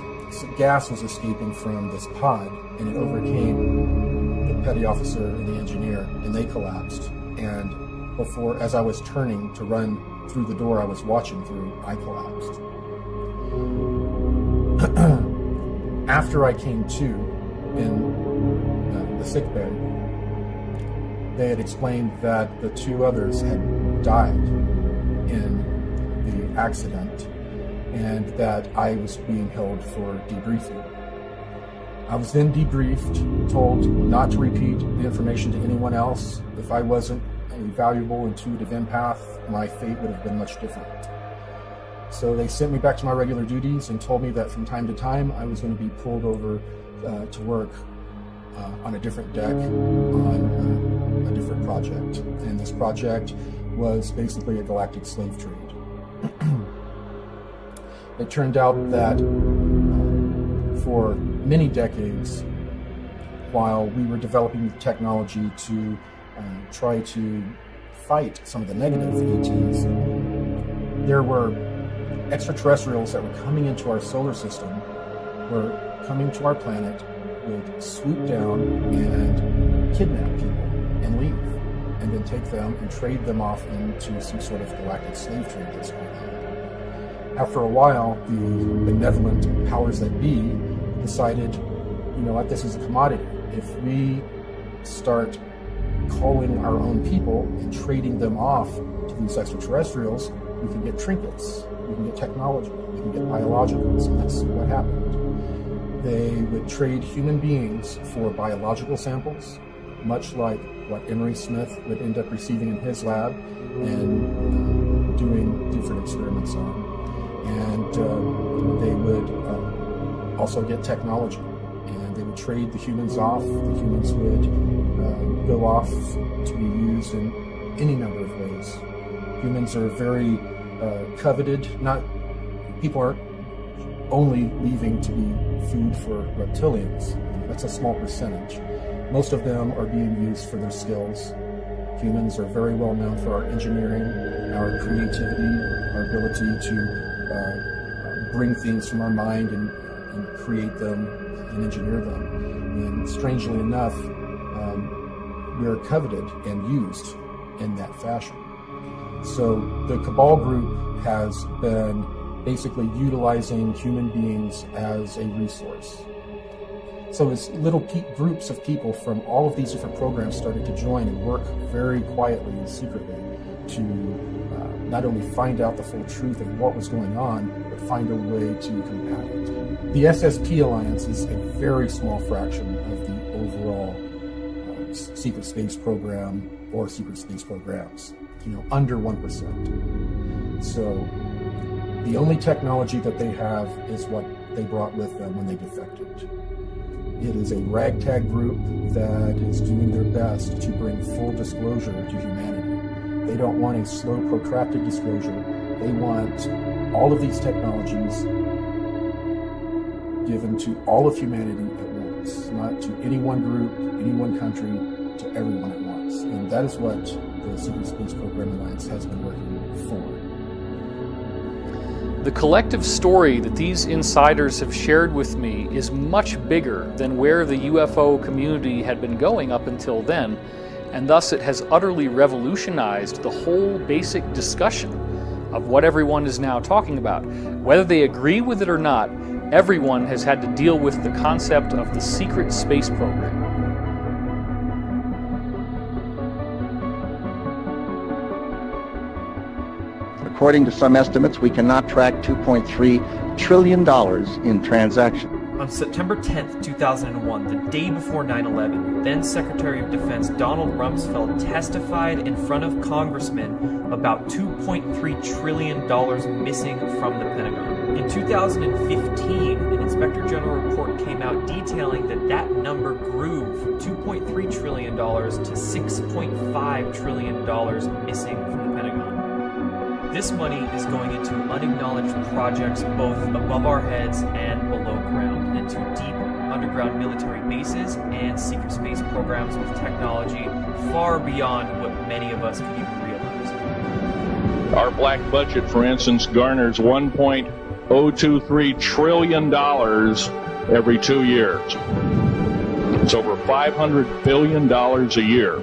gas was escaping from this pod, and it overcame the petty officer and the engineer, and they collapsed. And as I was turning to run through the door I was watching through, I collapsed. After I came to in the sick bay, they had explained that the 2 others had died in the accident, and that I was being held for debriefing. I was then debriefed, told not to repeat the information to anyone else. If I wasn't a valuable intuitive empath, my fate would have been much different. So they sent me back to my regular duties and told me that from time to time I was going to be pulled over to work on a different deck on a different project. And this project was basically a galactic slave trade. It turned out that for many decades, while we were developing the technology to try to fight some of the negative ETs, there were extraterrestrials that were coming into our solar system, were coming to our planet, would swoop down and kidnap people and leave, and then take them and trade them off into some sort of galactic slave trade that's going on. After a while, the benevolent powers that be decided, you know what, this is a commodity. If we start calling our own people and trading them off to these extraterrestrials, we can get trinkets, we can get technology, we can get biologicals, and that's what happened. They would trade human beings for biological samples, much like what Emery Smith would end up receiving in his lab and doing different experiments on. And they would also get technology, and they would trade the humans off. The humans would go off to be used in any number of ways. Humans are very coveted, not people aren't only leaving to be food for reptilians. That's a small percentage. Most of them are being used for their skills. Humans are very well known for our engineering, our creativity, our ability to bring things from our mind and create them and engineer them. And strangely enough, we are coveted and used in that fashion. So the Cabal group has been basically utilizing human beings as a resource. So as little groups of people from all of these different programs started to join and work very quietly and secretly to not only find out the full truth of what was going on, but find a way to combat it. The SSP Alliance is a very small fraction of the overall secret space program or secret space programs, under 1%. So the only technology that they have is what they brought with them when they defected. It is a ragtag group that is doing their best to bring full disclosure to humanity. They don't want a slow, protracted disclosure. They want all of these technologies given to all of humanity at once, not to any one group, any one country, to everyone at once. And that is what the Secret Space Program Alliance has been working for. The collective story that these insiders have shared with me is much bigger than where the UFO community had been going up until then, and thus it has utterly revolutionized the whole basic discussion of what everyone is now talking about. Whether they agree with it or not, everyone has had to deal with the concept of the secret space program. According to some estimates, we cannot track $2.3 trillion in transactions. On September 10th, 2001, the day before 9/11, then Secretary of Defense Donald Rumsfeld testified in front of congressmen about $2.3 trillion missing from the Pentagon. In 2015, an Inspector General report came out detailing that number grew from $2.3 trillion to $6.5 trillion missing from the Pentagon. This money is going into unacknowledged projects both above our heads and below ground, into deep underground military bases and secret space programs with technology far beyond what many of us can even realize. Our black budget, for instance, garners $1.023 trillion every 2 years. It's over $500 billion a year.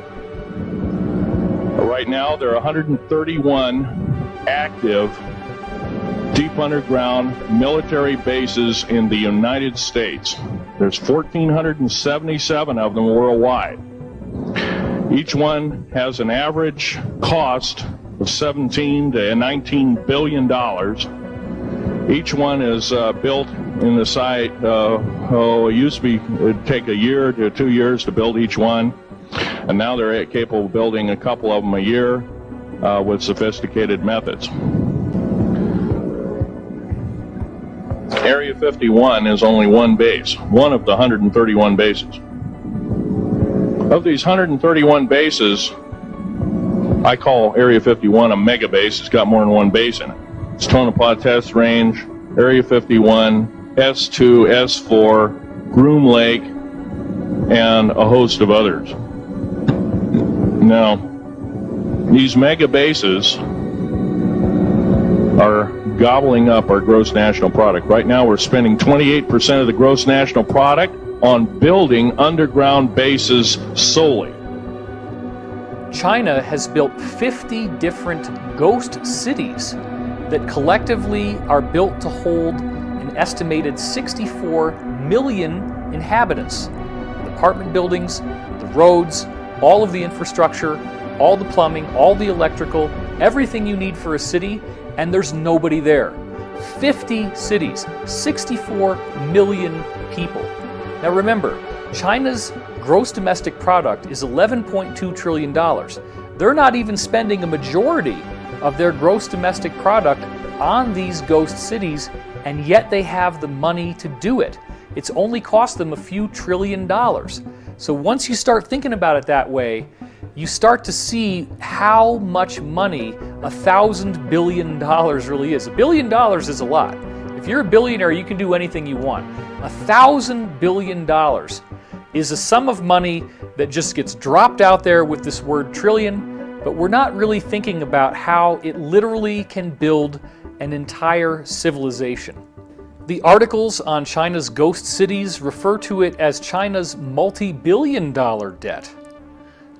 Right now, there are 131 active deep underground military bases in the United States. There's 1,477 of them worldwide. Each one has an average cost of $17 to $19 billion. Each one is built in the site, it used to be, it'd take a year to 2 years to build each one, and now they're capable of building a couple of them a year with sophisticated methods. Area 51 is only one base, one of the 131 bases. Of these 131 bases, I call Area 51 a mega base. It's got more than one base in it. It's Tonopah Test Range, Area 51, S2, S4, Groom Lake, and a host of others. Now, these mega bases are gobbling up our gross national product. Right now, we're spending 28% of the gross national product on building underground bases solely. China has built 50 different ghost cities that collectively are built to hold an estimated 64 million inhabitants. The apartment buildings, the roads, all of the infrastructure, all the plumbing, all the electrical, everything you need for a city, and there's nobody there. 50 cities, 64 million people. Now remember, China's gross domestic product is $11.2 trillion. They're not even spending a majority of their gross domestic product on these ghost cities, and yet they have the money to do it. It's only cost them a few $1 trillion. So once you start thinking about it that way, you start to see how much money $1,000 billion really is. $1 billion is a lot. If you're a billionaire, you can do anything you want. $1,000 billion is a sum of money that just gets dropped out there with this word trillion, but we're not really thinking about how it literally can build an entire civilization. The articles on China's ghost cities refer to it as China's multi-billion-dollar debt,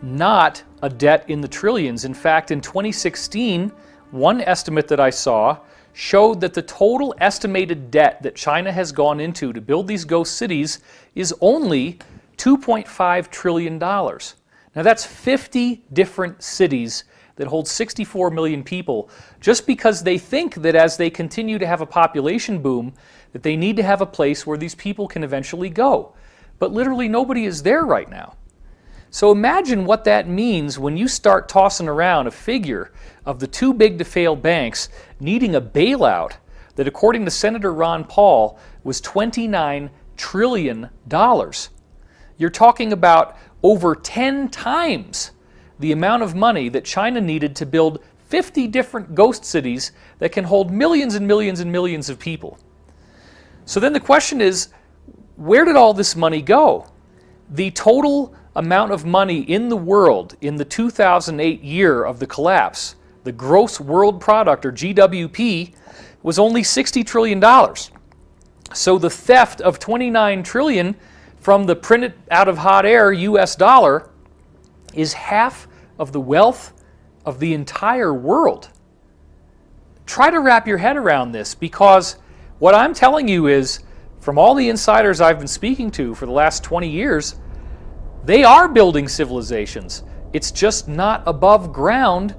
not a debt in the trillions. In fact, in 2016, one estimate that I saw showed that the total estimated debt that China has gone into to build these ghost cities is only $2.5 trillion. Now that's 50 different cities that hold 64 million people, just because they think that as they continue to have a population boom, that they need to have a place where these people can eventually go. But literally nobody is there right now. So imagine what that means when you start tossing around a figure of the too big to fail banks needing a bailout that, according to Senator Ron Paul, was $29 trillion. You're talking about over 10 times the amount of money that China needed to build 50 different ghost cities that can hold millions and millions and millions of people. So then the question is, where did all this money go? The total amount of money in the world in the 2008 year of the collapse, the gross world product, or GWP, was only $60 trillion. So the theft of $29 trillion from the printed out of hot air US dollar is half of the wealth of the entire world. Try to wrap your head around this, because what I'm telling you is, from all the insiders I've been speaking to for the last 20 years, they are building civilizations. It's just not above ground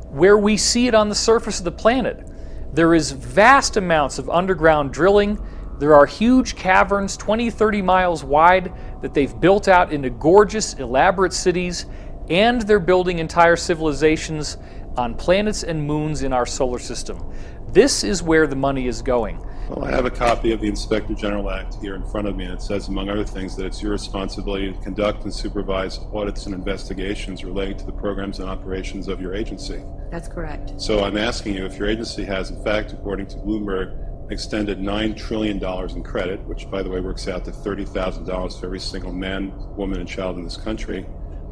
where we see it on the surface of the planet. There is vast amounts of underground drilling. There are huge caverns, 20, 30 miles wide, that they've built out into gorgeous, elaborate cities, and they're building entire civilizations on planets and moons in our solar system. This is where the money is going. Well, I have a copy of the Inspector General Act here in front of me, and it says, among other things, that it's your responsibility to conduct and supervise audits and investigations relating to the programs and operations of your agency. That's correct. So I'm asking you if your agency has, in fact, according to Bloomberg, extended $9 trillion in credit, which, by the way, works out to $30,000 for every single man, woman, and child in this country.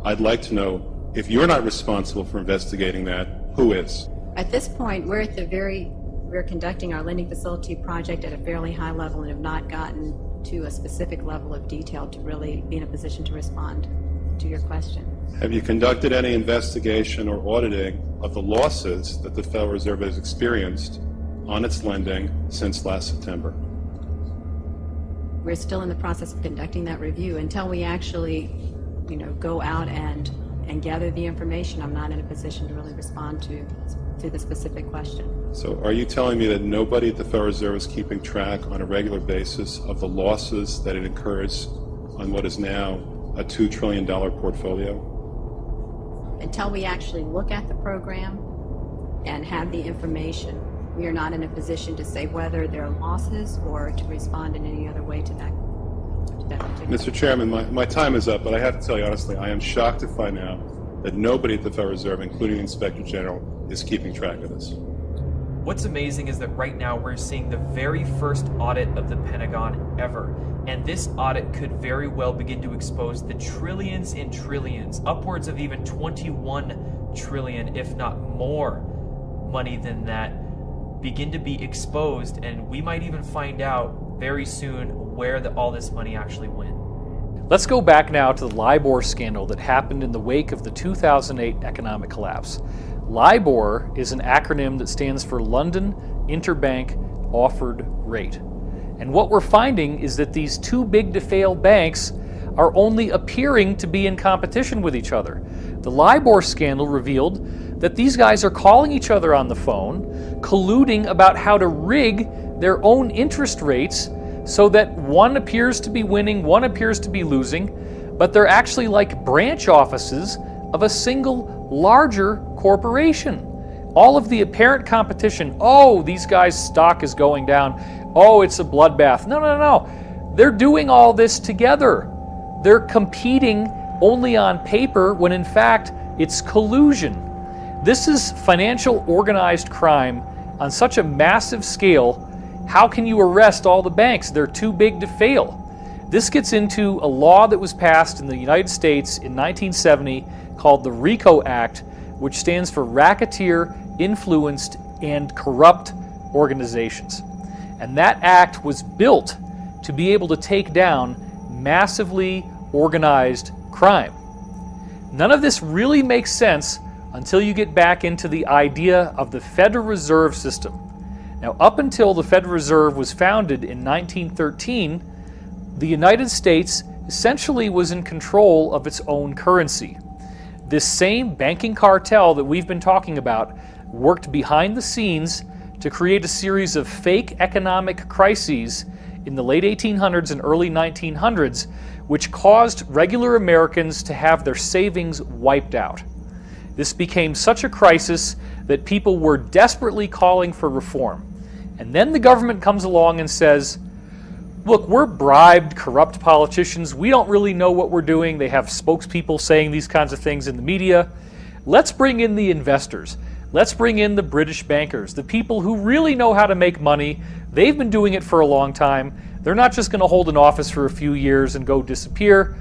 I'd like to know, if you're not responsible for investigating that, who is? At this point, we're conducting our lending facility project at a fairly high level and have not gotten to a specific level of detail to really be in a position to respond to your question. Have you conducted any investigation or auditing of the losses that the Federal Reserve has experienced on its lending since last September? We're still in the process of conducting that review. Until we actually, go out and gather the information, I'm not in a position to really respond to the specific question. So are you telling me that nobody at the Federal Reserve is keeping track on a regular basis of the losses that it incurs on what is now a $2 trillion portfolio? Until we actually look at the program and have the information, we are not in a position to say whether there are losses or to respond in any other way to that. Mr. Chairman, my time is up, but I have to tell you honestly, I am shocked to find out that nobody at the Federal Reserve, including the Inspector General, is keeping track of this. What's amazing is that right now we're seeing the very first audit of the Pentagon ever. And this audit could very well begin to expose the trillions and trillions, upwards of even 21 trillion, if not more money than that, begin to be exposed. And we might even find out very soon where all this money actually went. Let's go back now to the LIBOR scandal that happened in the wake of the 2008 economic collapse. LIBOR is an acronym that stands for London Interbank Offered Rate. And what we're finding is that these too big to fail banks are only appearing to be in competition with each other. The LIBOR scandal revealed that these guys are calling each other on the phone, colluding about how to rig their own interest rates so that one appears to be winning, one appears to be losing, but they're actually like branch offices of a single larger corporation. All of the apparent competition, oh, these guys' stock is going down, oh, it's a bloodbath. No. They're doing all this together. They're competing only on paper when in fact it's collusion. This is financial organized crime on such a massive scale. How can you arrest all the banks? They're too big to fail. This gets into a law that was passed in the United States in 1970 called the RICO Act, which stands for Racketeer, Influenced, and Corrupt Organizations. And that act was built to be able to take down massively organized crime. None of this really makes sense until you get back into the idea of the Federal Reserve System. Now, up until the Federal Reserve was founded in 1913, the United States essentially was in control of its own currency. This same banking cartel that we've been talking about worked behind the scenes to create a series of fake economic crises in the late 1800s and early 1900s, which caused regular Americans to have their savings wiped out. This became such a crisis that people were desperately calling for reform. And then the government comes along and says, look, we're bribed, corrupt politicians. We don't really know what we're doing. They have spokespeople saying these kinds of things in the media. Let's bring in the investors. Let's bring in the British bankers, the people who really know how to make money. They've been doing it for a long time. They're not just going to hold an office for a few years and go disappear.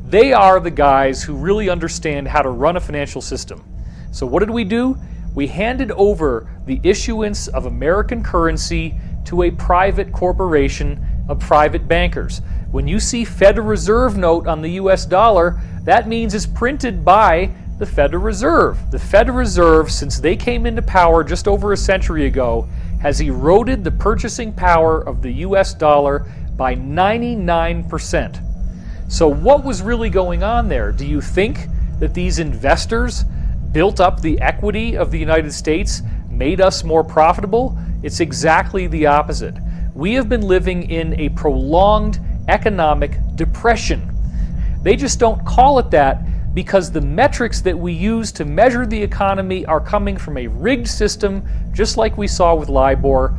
They are the guys who really understand how to run a financial system. So what did we do? We handed over the issuance of American currency to a private corporation of private bankers. When you see Federal Reserve note on the US dollar, that means it's printed by the Federal Reserve. The Federal Reserve, since they came into power just over a century ago, has eroded the purchasing power of the US dollar by 99%. So what was really going on there? Do you think that these investors built up the equity of the United States, made us more profitable? It's exactly the opposite. We have been living in a prolonged economic depression. They just don't call it that because the metrics that we use to measure the economy are coming from a rigged system, just like we saw with LIBOR.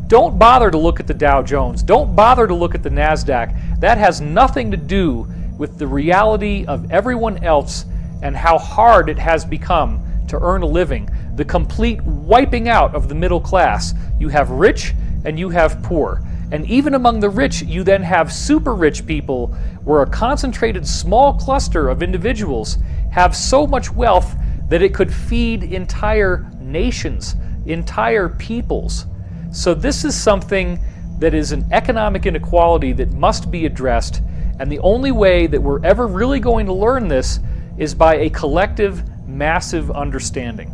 Don't bother to look at the Dow Jones. Don't bother to look at the NASDAQ. That has nothing to do with the reality of everyone else and how hard it has become to earn a living. The complete wiping out of the middle class. You have rich and you have poor. And even among the rich, you then have super rich people where a concentrated small cluster of individuals have so much wealth that it could feed entire nations, entire peoples. So this is something that is an economic inequality that must be addressed. And the only way that we're ever really going to learn this is by a collective, massive understanding.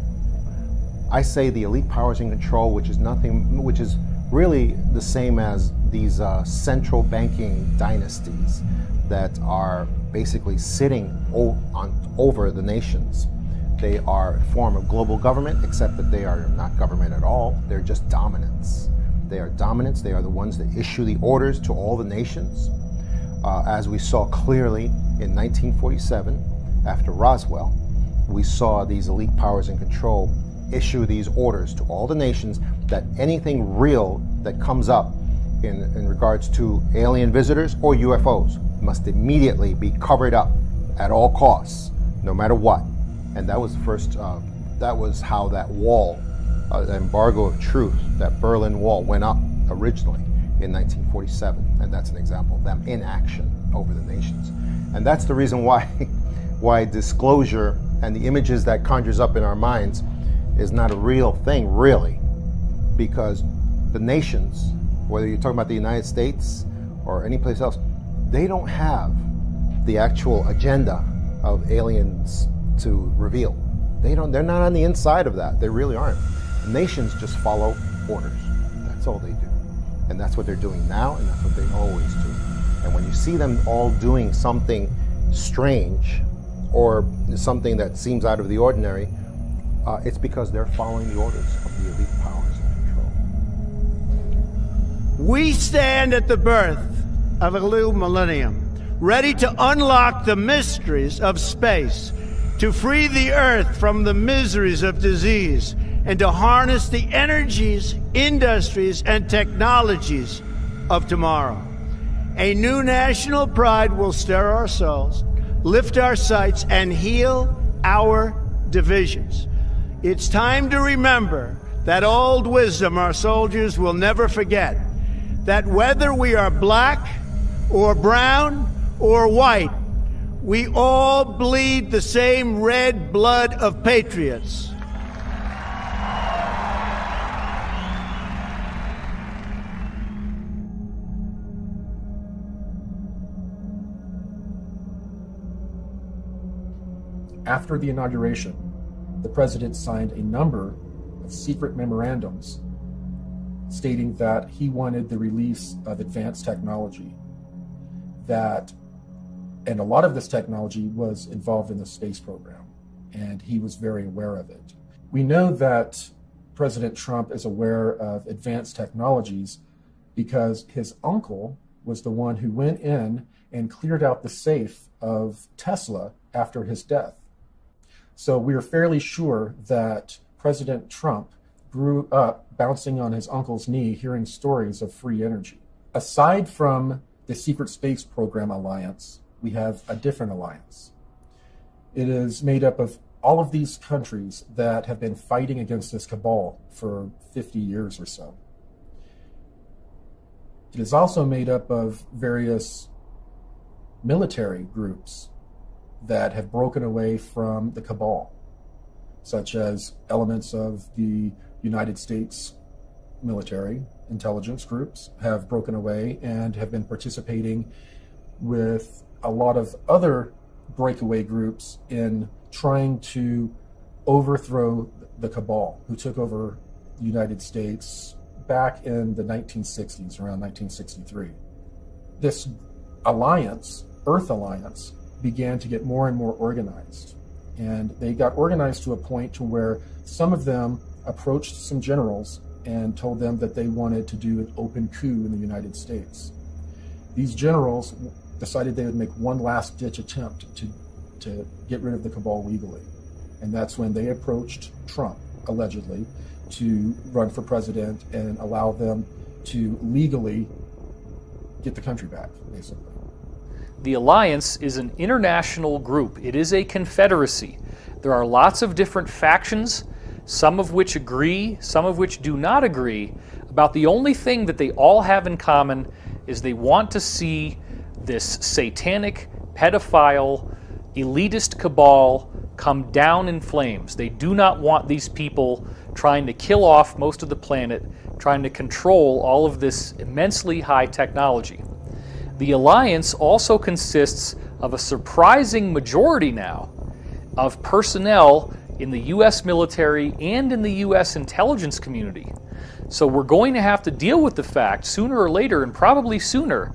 I say the elite powers in control, which is really the same as these central banking dynasties that are basically sitting over the nations. They are a form of global government, except that they are not government at all. They're just dominants. They are dominants. They are the ones that issue the orders to all the nations. As we saw clearly in 1947, after Roswell, we saw these elite powers in control issue these orders to all the nations that anything real that comes up in regards to alien visitors or UFOs must immediately be covered up at all costs, no matter what. And that was the first, that was how that wall, the embargo of truth, that Berlin Wall went up originally in 1947. And that's an example of them in action over the nations. And that's the reason why disclosure and the images that conjures up in our minds is not a real thing, really, because the nations, whether you're talking about the United States or any place else, they don't have the actual agenda of aliens to reveal. They're not on the inside of that. They really aren't. Nations just follow orders. That's all they do. And that's what they're doing now, and that's what they always do. And when you see them all doing something strange or something that seems out of the ordinary, it's because they're following the orders of the elite powers in control. We stand at the birth of a new millennium, ready to unlock the mysteries of space, to free the Earth from the miseries of disease, and to harness the energies, industries, and technologies of tomorrow. A new national pride will stir our souls, lift our sights, and heal our divisions. It's time to remember that old wisdom our soldiers will never forget, that whether we are black or brown or white, we all bleed the same red blood of patriots. After the inauguration, the president signed a number of secret memorandums stating that he wanted the release of advanced technology, and a lot of this technology was involved in the space program, and he was very aware of it. We know that President Trump is aware of advanced technologies because his uncle was the one who went in and cleared out the safe of Tesla after his death. So we are fairly sure that President Trump grew up bouncing on his uncle's knee, hearing stories of free energy. Aside from the Secret Space Program Alliance, we have a different alliance. It is made up of all of these countries that have been fighting against this cabal for 50 years or so. It is also made up of various military groups that have broken away from the cabal, such as elements of the United States military intelligence groups have broken away and have been participating with a lot of other breakaway groups in trying to overthrow the cabal who took over the United States back in the 1960s, around 1963. This alliance, Earth Alliance, began to get more and more organized. And they got organized to a point to where some of them approached some generals and told them that they wanted to do an open coup in the United States. These generals decided they would make one last ditch attempt to get rid of the cabal legally. And that's when they approached Trump, allegedly, to run for president and allow them to legally get the country back, basically. The alliance is an international group. It is a confederacy. There are lots of different factions, some of which agree, some of which do not agree. About the only thing that they all have in common is they want to see this satanic, pedophile, elitist cabal come down in flames. They do not want these people trying to kill off most of the planet, trying to control all of this immensely high technology. The alliance also consists of a surprising majority now of personnel in the U.S. military and in the U.S. intelligence community. So we're going to have to deal with the fact sooner or later, and probably sooner,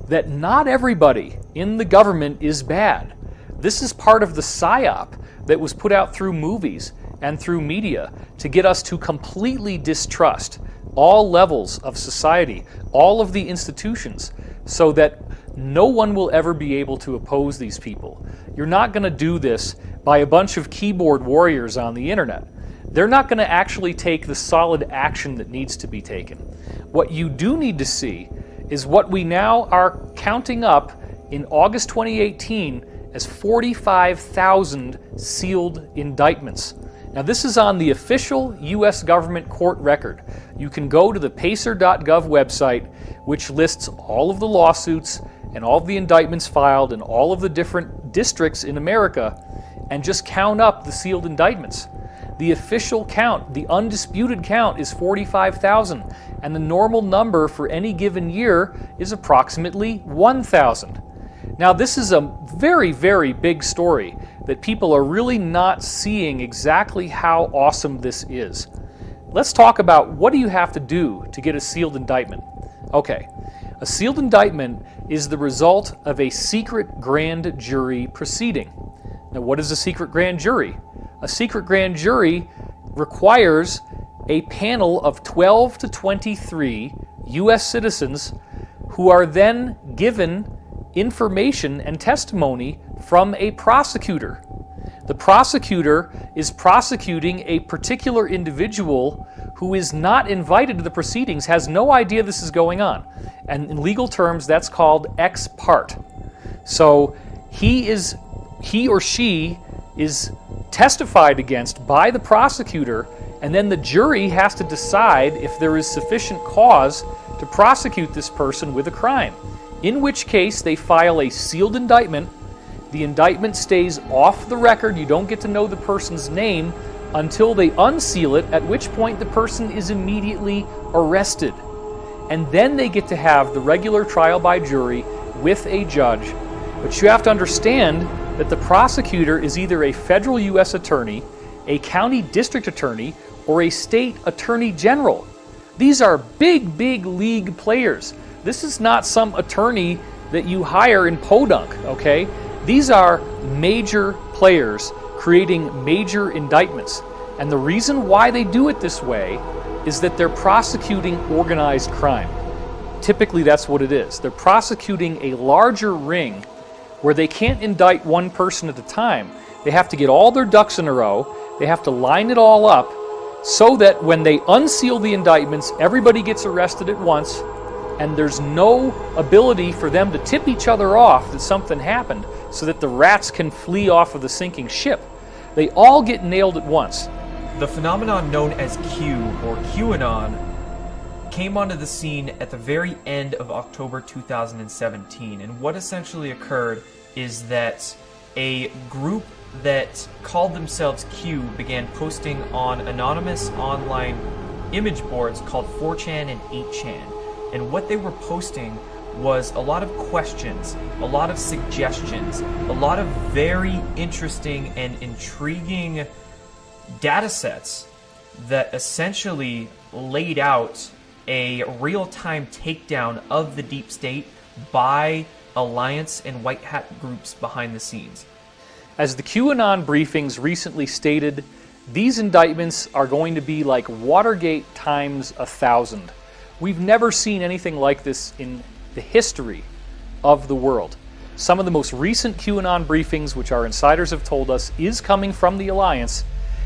that not everybody in the government is bad. This is part of the psyop that was put out through movies and through media to get us to completely distrust all levels of society, all of the institutions, so that no one will ever be able to oppose these people. You're not going to do this by a bunch of keyboard warriors on the internet. They're not going to actually take the solid action that needs to be taken. What you do need to see is what we now are counting up in August 2018 as 45,000 sealed indictments. Now, this is on the official U.S. government court record. You can go to the pacer.gov website, which lists all of the lawsuits and all of the indictments filed in all of the different districts in America, and just count up the sealed indictments. The official count, the undisputed count, is 45,000, and the normal number for any given year is approximately 1,000. Now, this is a very, very big story that people are really not seeing exactly how awesome this is. Let's talk about what do you have to do to get a sealed indictment. Okay, a sealed indictment is the result of a secret grand jury proceeding. Now, what is a secret grand jury? A secret grand jury requires a panel of 12 to 23 U.S. citizens who are then given information and testimony from a prosecutor. The prosecutor is prosecuting a particular individual who is not invited to the proceedings, has no idea this is going on. And in legal terms, that's called ex parte. So he is he or she is testified against by the prosecutor, and then the jury has to decide if there is sufficient cause to prosecute this person with a crime, in which case they file a sealed indictment. The indictment stays off the record. You don't get to know the person's name until they unseal it, at which point the person is immediately arrested. And then they get to have the regular trial by jury with a judge. But you have to understand that the prosecutor is either a federal U.S. attorney, a county district attorney, or a state attorney general. These are big, big league players. This is not some attorney that you hire in Podunk, okay? These are major players creating major indictments. And the reason why they do it this way is that they're prosecuting organized crime. Typically, that's what it is. They're prosecuting a larger ring where they can't indict one person at a time. They have to get all their ducks in a row. They have to line it all up so that when they unseal the indictments, everybody gets arrested at once, and there's no ability for them to tip each other off that something happened so that the rats can flee off of the sinking ship. They all get nailed at once. The phenomenon known as Q, or QAnon, came onto the scene at the very end of October 2017, and what essentially occurred is that a group that called themselves Q began posting on anonymous online image boards called 4chan and 8chan, and what they were posting was a lot of questions, a lot of suggestions, a lot of very interesting and intriguing data sets that essentially laid out a real-time takedown of the deep state by alliance and white hat groups behind the scenes. As the QAnon briefings recently stated, these indictments are going to be like Watergate times 1,000. We've never seen anything like this in the history of the world. Some of the most recent QAnon briefings, which our insiders have told us is coming from the alliance,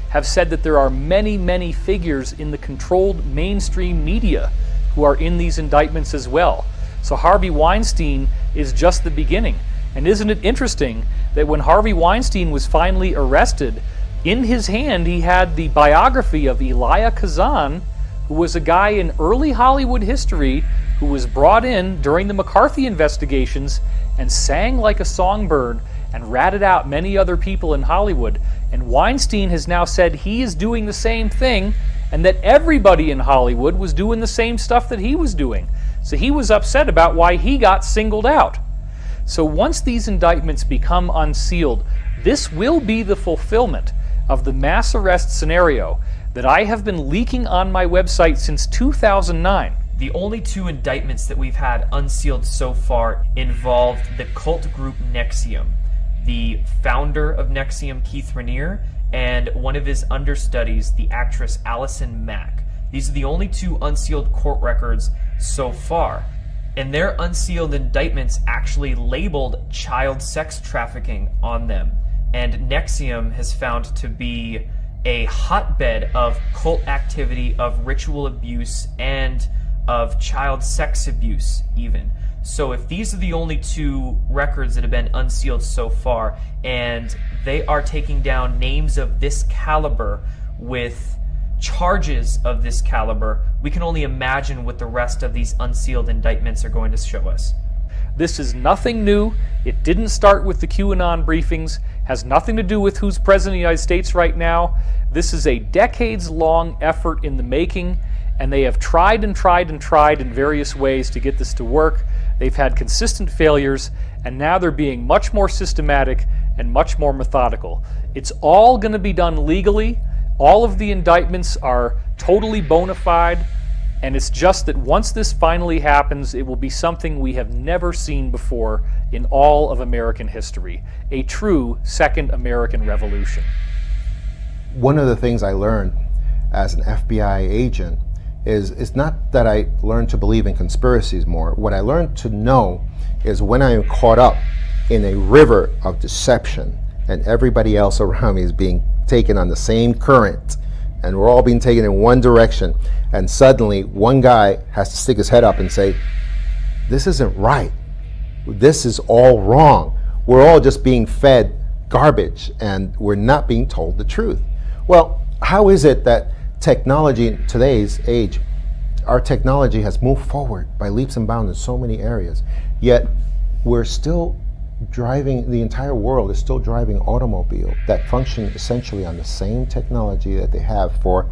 have said that there are many, many figures in the controlled mainstream media who are in these indictments as well. So Harvey Weinstein is just the beginning. And isn't it interesting that when Harvey Weinstein was finally arrested, in his hand he had the biography of Elia Kazan, who was a guy in early Hollywood history who was brought in during the McCarthy investigations and sang like a songbird and ratted out many other people in Hollywood. And Weinstein has now said he is doing the same thing, and that everybody in Hollywood was doing the same stuff that he was doing. So he was upset about why he got singled out. So once these indictments become unsealed, this will be the fulfillment of the mass arrest scenario that I have been leaking on my website since 2009. The only two indictments that we've had unsealed so far involved the cult group NXIVM, the founder of NXIVM, Keith Raniere, and one of his understudies, the actress Allison Mack. These are the only two unsealed court records so far. And their unsealed indictments actually labeled child sex trafficking on them. And NXIVM has found to be a hotbed of cult activity, of ritual abuse, and of child sex abuse even. So if these are the only two records that have been unsealed so far, and they are taking down names of this caliber with charges of this caliber, we can only imagine what the rest of these unsealed indictments are going to show us. This is nothing new. It didn't start with the QAnon briefings, has nothing to do with who's president of the United States right now. This is a decades-long effort in the making, and they have tried and tried and tried in various ways to get this to work. They've had consistent failures, and now they're being much more systematic and much more methodical. It's all going to be done legally. All of the indictments are totally bona fide, and it's just that once this finally happens, it will be something we have never seen before in all of American history. A true second American Revolution. One of the things I learned as an FBI agent is it's not that I learned to believe in conspiracies more. What I learned to know is when I am caught up in a river of deception and everybody else around me is being taken on the same current and we're all being taken in one direction, and suddenly one guy has to stick his head up and say, this isn't right. This is all wrong. We're all just being fed garbage, and we're not being told the truth. Well, how is it that technology in today's age, our technology has moved forward by leaps and bounds in so many areas, yet we're still driving, the entire world is still driving automobiles that function essentially on the same technology that they have for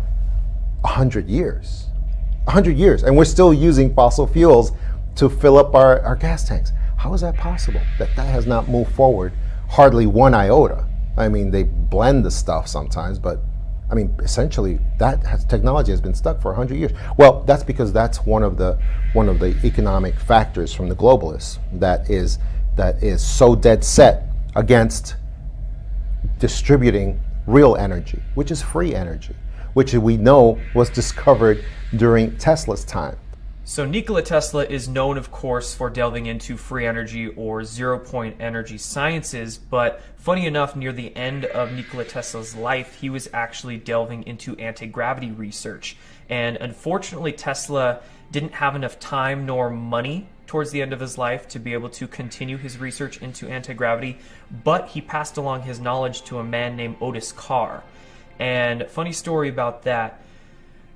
100 years. 100 years, and we're still using fossil fuels to fill up our gas tanks. How is that possible? That has not moved forward hardly one iota. I mean, they blend the stuff sometimes, but I mean, essentially, technology has been stuck for 100 years. Well, that's because that's one of the economic factors from the globalists that is so dead set against distributing real energy, which is free energy, which we know was discovered during Tesla's time. So Nikola Tesla is known, of course, for delving into free energy or zero-point energy sciences, but funny enough, near the end of Nikola Tesla's life, he was actually delving into anti-gravity research. And unfortunately, Tesla didn't have enough time nor money towards the end of his life to be able to continue his research into anti-gravity, but he passed along his knowledge to a man named Otis Carr. And funny story about that,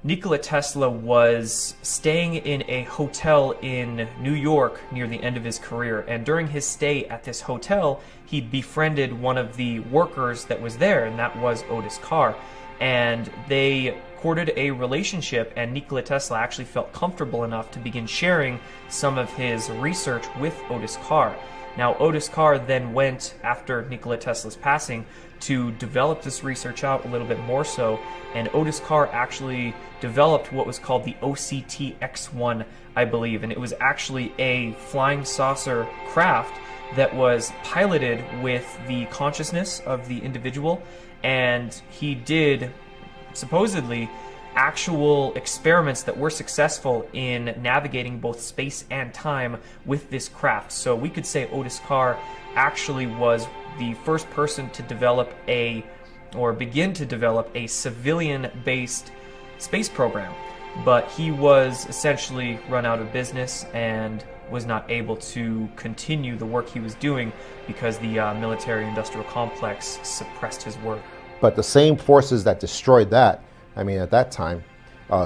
Nikola Tesla was staying in a hotel in New York near the end of his career, and during his stay at this hotel, he befriended one of the workers that was there, and that was Otis Carr. And they courted a relationship, and Nikola Tesla actually felt comfortable enough to begin sharing some of his research with Otis Carr. Now, Otis Carr then went, after Nikola Tesla's passing, to develop this research out a little bit more so, and Otis Carr actually developed what was called the OCT-X1, I believe, and it was actually a flying saucer craft that was piloted with the consciousness of the individual, and he did supposedly actual experiments that were successful in navigating both space and time with this craft. So we could say Otis Carr actually was the first person to develop begin to develop a civilian-based space program. But he was essentially run out of business and was not able to continue the work he was doing because the military-industrial complex suppressed his work. But the same forces that destroyed that, I mean, at that time,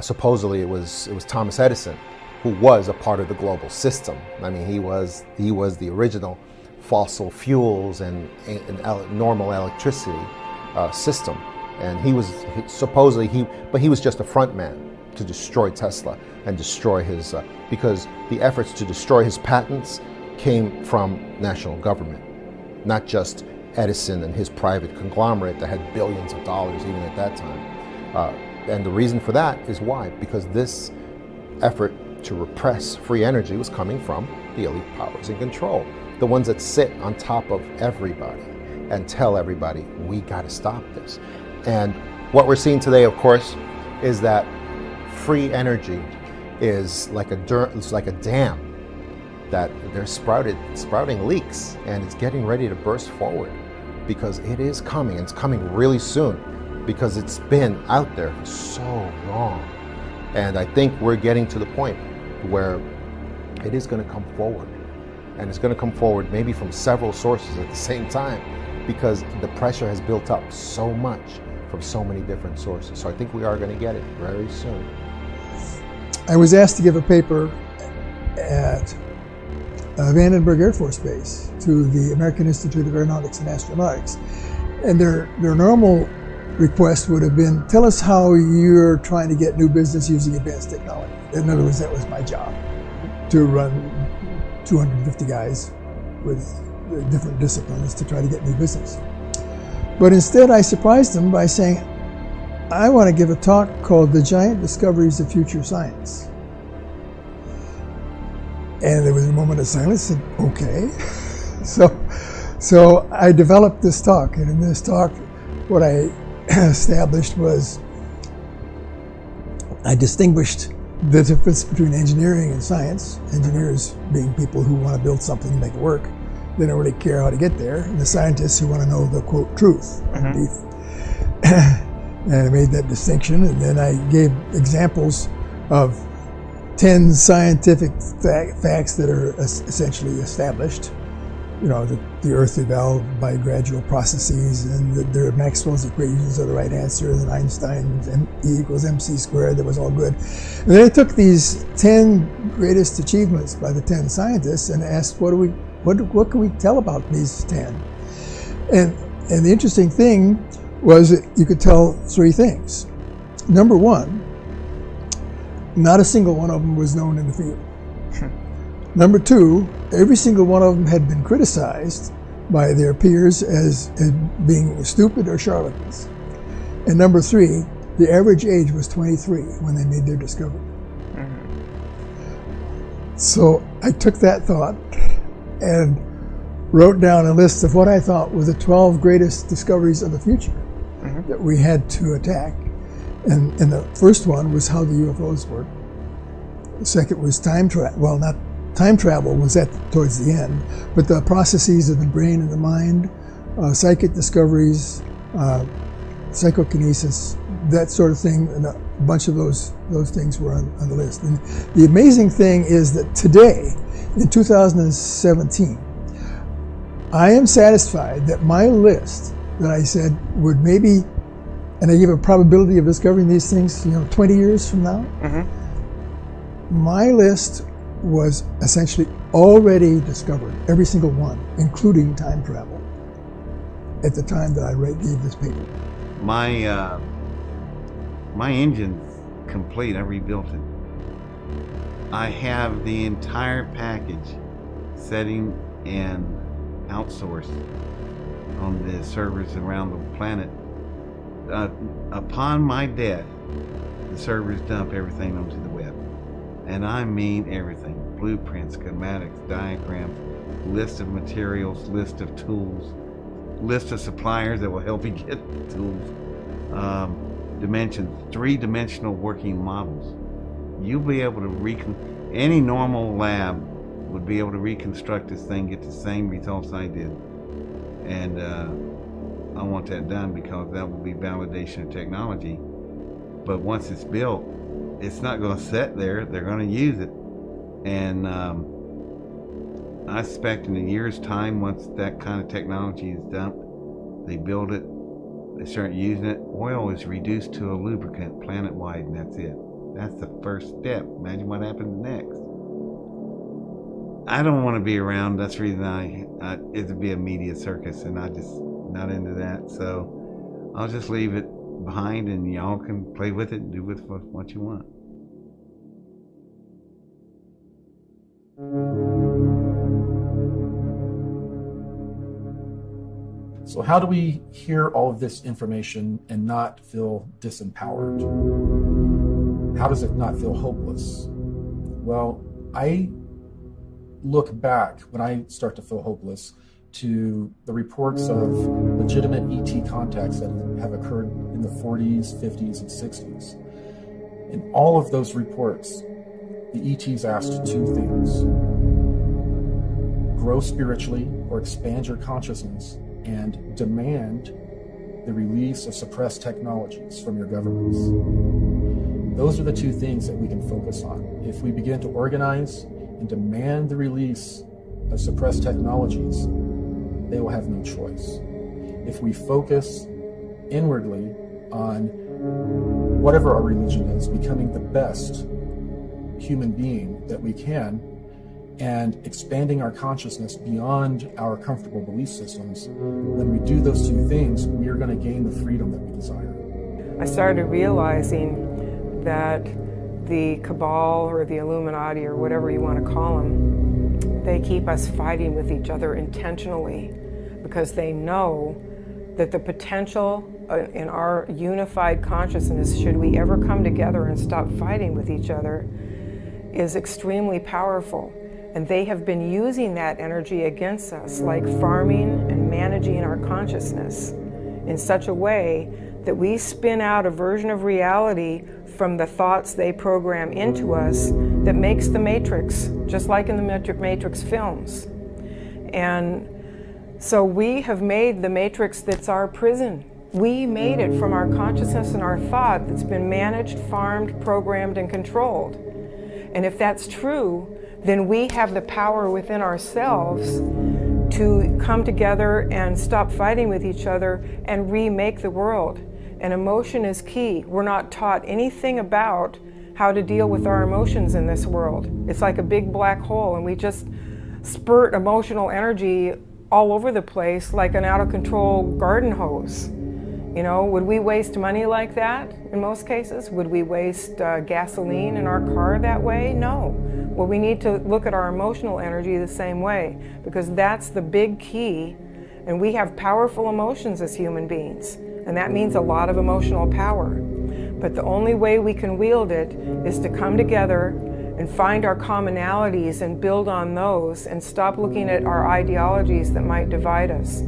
supposedly it was Thomas Edison, who was a part of the global system. I mean, he was the original fossil fuels and normal electricity system, and he was just a front man to destroy Tesla and destroy his because the efforts to destroy his patents came from national government, not just Edison and his private conglomerate that had billions of dollars even at that time. And the reason for that is why? Because this effort to repress free energy was coming from the elite powers in control, the ones that sit on top of everybody and tell everybody, we got to stop this. And what we're seeing today, of course, is that free energy is like a dam that they're sprouting leaks, and it's getting ready to burst forward because it is coming. It's coming really soon because it's been out there for so long. And I think we're getting to the point where it is going to come forward, and it's going to come forward maybe from several sources at the same time because the pressure has built up so much from so many different sources. So I think we are going to get it very soon. I was asked to give a paper at Vandenberg Air Force Base to the American Institute of Aeronautics and Astronautics. And their normal request would have been, tell us how you're trying to get new business using advanced technology. In other words, that was my job, to run 250 guys with different disciplines to try to get new business. But instead, I surprised them by saying, I want to give a talk called The Giant Discoveries of Future Science. And there was a moment of silence, and okay. So I developed this talk, and in this talk, what I established was I distinguished the difference between engineering and science. Engineers being people who want to build something and make it work. They don't really care how to get there. And the scientists who want to know the, quote, truth. And I made that distinction, and then I gave examples of 10 scientific facts that are essentially established you know, the Earth evolved by gradual processes, and their Maxwell's equations are the right answer, and Einstein's E equals mc squared, that was all good. And then I took these 10 greatest achievements by the 10 scientists and asked, what can we tell about these 10? And the interesting thing was that you could tell 3 things. Number 1, not a single one of them was known in the field. Number 2, every single one of them had been criticized by their peers as being stupid or charlatans. And number 3, the average age was 23 when they made their discovery. So I took that thought and wrote down a list of what I thought were the 12 greatest discoveries of the future that we had to attack. And the first one was how the UFOs work. The second was time travel. Well, not time travel was towards the end, but the processes of the brain and the mind, psychic discoveries, psychokinesis, that sort of thing, and a bunch of those things were on the list. And the amazing thing is that today, in 2017, I am satisfied that my list that I said would maybe, and I gave a probability of discovering these things, 20 years from now, my list was essentially already discovered, every single one, including time travel, at the time that I gave this paper. My engine's complete. I rebuilt it. I have the entire package setting and outsourced on the servers around the planet. Upon my death, the servers dump everything onto the web. And I mean everything. Blueprints, schematics, diagrams, list of materials, list of tools, list of suppliers that will help you get the tools, dimensions, 3-dimensional working models. You'll be able to any normal lab would be able to reconstruct this thing, get the same results I did. And I want that done because that will be validation of technology. But once it's built, it's not going to sit there. They're going to use it. And I expect in a year's time, once that kind of technology is dumped, they build it, they start using it. Oil is reduced to a lubricant planet-wide, and that's it. That's the first step. Imagine what happens next. I don't want to be around. That's the reason it would be a media circus, and I just not into that. So I'll just leave it behind, and y'all can play with it and do with what you want. So how do we hear all of this information and not feel disempowered? How does it not feel hopeless? Well, I look back when I start to feel hopeless to the reports of legitimate ET contacts that have occurred in the 40s, 50s, and 60s. In all of those reports, the ETs asked 2 things: grow spiritually or expand your consciousness, and demand the release of suppressed technologies from your governments. Those are the 2 things that we can focus on. If we begin to organize and demand the release of suppressed technologies, they will have no choice. If we focus inwardly on whatever our religion is, becoming the best human being that we can, and expanding our consciousness beyond our comfortable belief systems, when we do those 2 things, we are going to gain the freedom that we desire. I started realizing that the cabal or the Illuminati or whatever you want to call them, they keep us fighting with each other intentionally because they know that the potential in our unified consciousness, should we ever come together and stop fighting with each other, is extremely powerful. And they have been using that energy against us, like farming and managing our consciousness in such a way that we spin out a version of reality from the thoughts they program into us that makes the Matrix, just like in the Matrix films. And so we have made the Matrix that's our prison. We made it from our consciousness and our thought that's been managed, farmed, programmed, and controlled. And if that's true, then we have the power within ourselves to come together and stop fighting with each other and remake the world. And emotion is key. We're not taught anything about how to deal with our emotions in this world. It's like a big black hole, and we just spurt emotional energy all over the place like an out-of-control garden hose. You know, would we waste money like that in most cases? Would we waste gasoline in our car that way? No. Well, we need to look at our emotional energy the same way, because that's the big key. And we have powerful emotions as human beings, and that means a lot of emotional power. But the only way we can wield it is to come together and find our commonalities and build on those, and stop looking at our ideologies that might divide us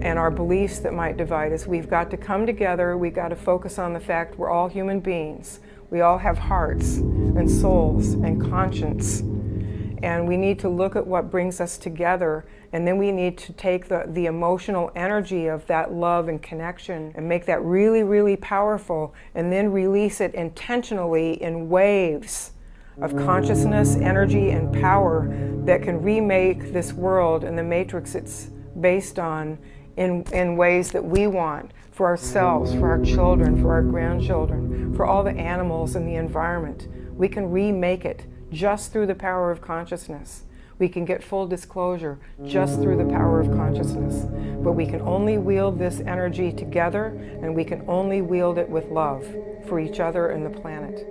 and our beliefs that might divide us. We've got to come together. We've got to focus on the fact we're all human beings. We all have hearts and souls and conscience. And we need to look at what brings us together, and then we need to take the emotional energy of that love and connection and make that really, really powerful, and then release it intentionally in waves of consciousness, energy, and power that can remake this world and the matrix it's based on in ways that we want for ourselves, for our children, for our grandchildren, for all the animals in the environment. We can remake it just through the power of consciousness. We can get full disclosure just through the power of consciousness. But we can only wield this energy together, and we can only wield it with love for each other and the planet.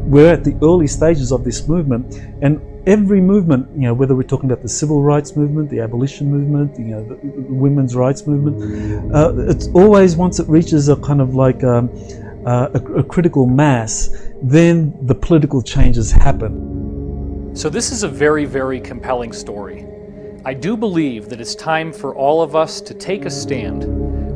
We're at the early stages of this movement, and every movement, you know, whether we're talking about the civil rights movement, the abolition movement, you know, the women's rights movement, it's always, once it reaches a kind of like a critical mass, then the political changes happen. So this is a very, very compelling story. I do believe that it's time for all of us to take a stand.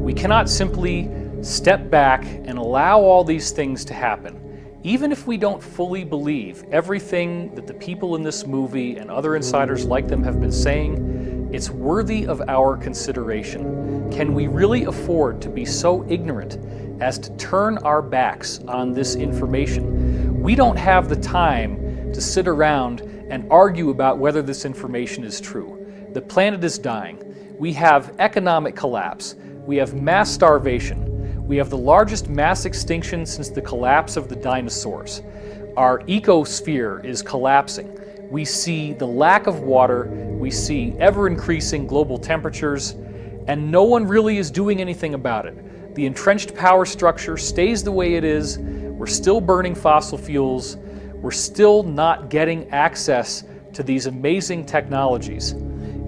We cannot simply step back and allow all these things to happen. Even if we don't fully believe everything that the people in this movie and other insiders like them have been saying, it's worthy of our consideration. Can we really afford to be so ignorant as to turn our backs on this information? We don't have the time to sit around and argue about whether this information is true. The planet is dying. We have economic collapse. We have mass starvation. We have the largest mass extinction since the collapse of the dinosaurs. Our ecosphere is collapsing. We see the lack of water. We see ever-increasing global temperatures, and no one really is doing anything about it. The entrenched power structure stays the way it is. We're still burning fossil fuels. We're still not getting access to these amazing technologies.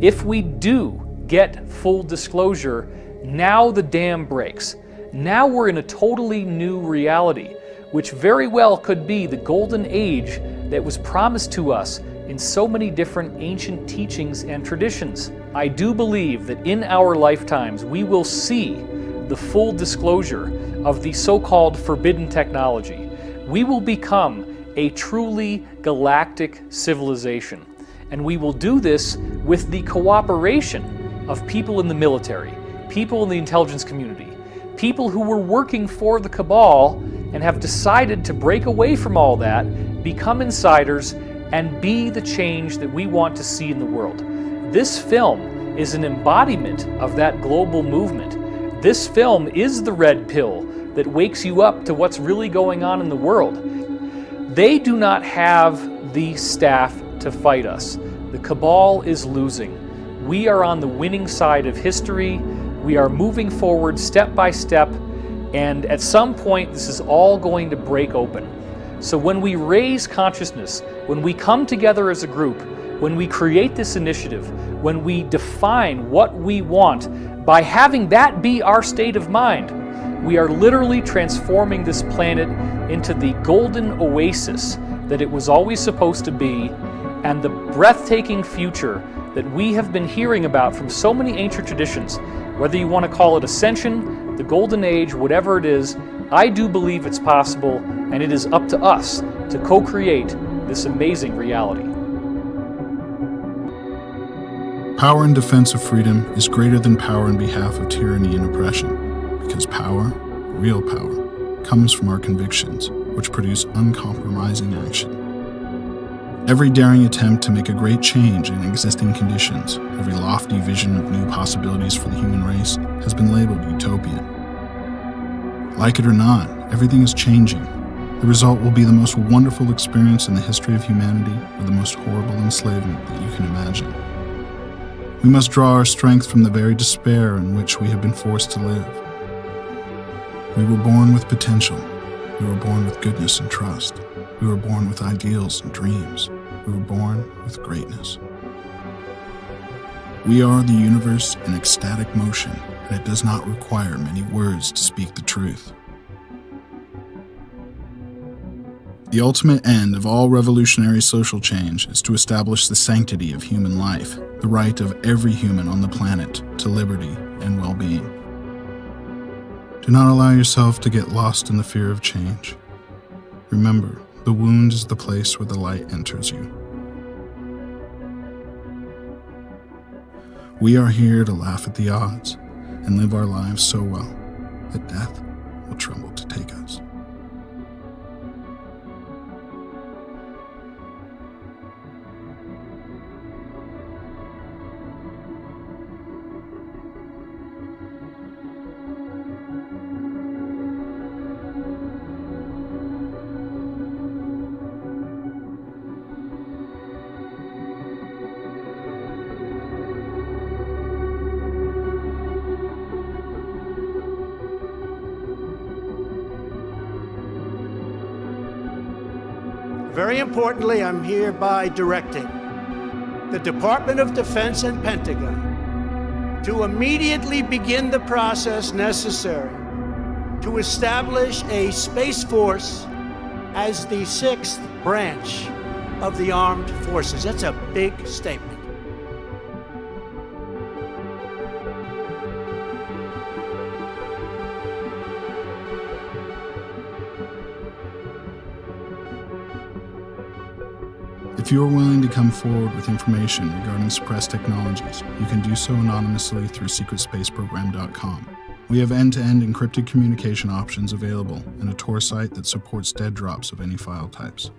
If we do get full disclosure, now the dam breaks. Now we're in a totally new reality, which very well could be the golden age that was promised to us in so many different ancient teachings and traditions. I do believe that in our lifetimes we will see the full disclosure of the so-called forbidden technology. We will become a truly galactic civilization, and we will do this with the cooperation of people in the military, people in the intelligence community, people who were working for the cabal and have decided to break away from all that, become insiders, and be the change that we want to see in the world. This film is an embodiment of that global movement. This film is the red pill that wakes you up to what's really going on in the world. They do not have the staff to fight us. The cabal is losing. We are on the winning side of history. We are moving forward step by step, and at some point this is all going to break open. So when we raise consciousness, when we come together as a group, when we create this initiative, when we define what we want, by having that be our state of mind, we are literally transforming this planet into the golden oasis that it was always supposed to be, and the breathtaking future that we have been hearing about from so many ancient traditions. Whether you want to call it ascension, the golden age, whatever it is, I do believe it's possible, and it is up to us to co-create this amazing reality. Power in defense of freedom is greater than power in behalf of tyranny and oppression, because power, real power, comes from our convictions, which produce uncompromising action. Every daring attempt to make a great change in existing conditions, every lofty vision of new possibilities for the human race has been labeled utopian. Like it or not, everything is changing. The result will be the most wonderful experience in the history of humanity or the most horrible enslavement that you can imagine. We must draw our strength from the very despair in which we have been forced to live. We were born with potential. We were born with goodness and trust. We were born with ideals and dreams. We were born with greatness. We are the universe in ecstatic motion, and it does not require many words to speak the truth. The ultimate end of all revolutionary social change is to establish the sanctity of human life, the right of every human on the planet to liberty and well-being. Do not allow yourself to get lost in the fear of change. Remember, the wound is the place where the light enters you. We are here to laugh at the odds and live our lives so well that death will tremble to take us. Very importantly, I'm hereby directing the Department of Defense and Pentagon to immediately begin the process necessary to establish a Space Force as the 6th branch of the armed forces. That's a big statement. If you are willing to come forward with information regarding suppressed technologies, you can do so anonymously through secretspaceprogram.com. We have end-to-end encrypted communication options available and a Tor site that supports dead drops of any file types.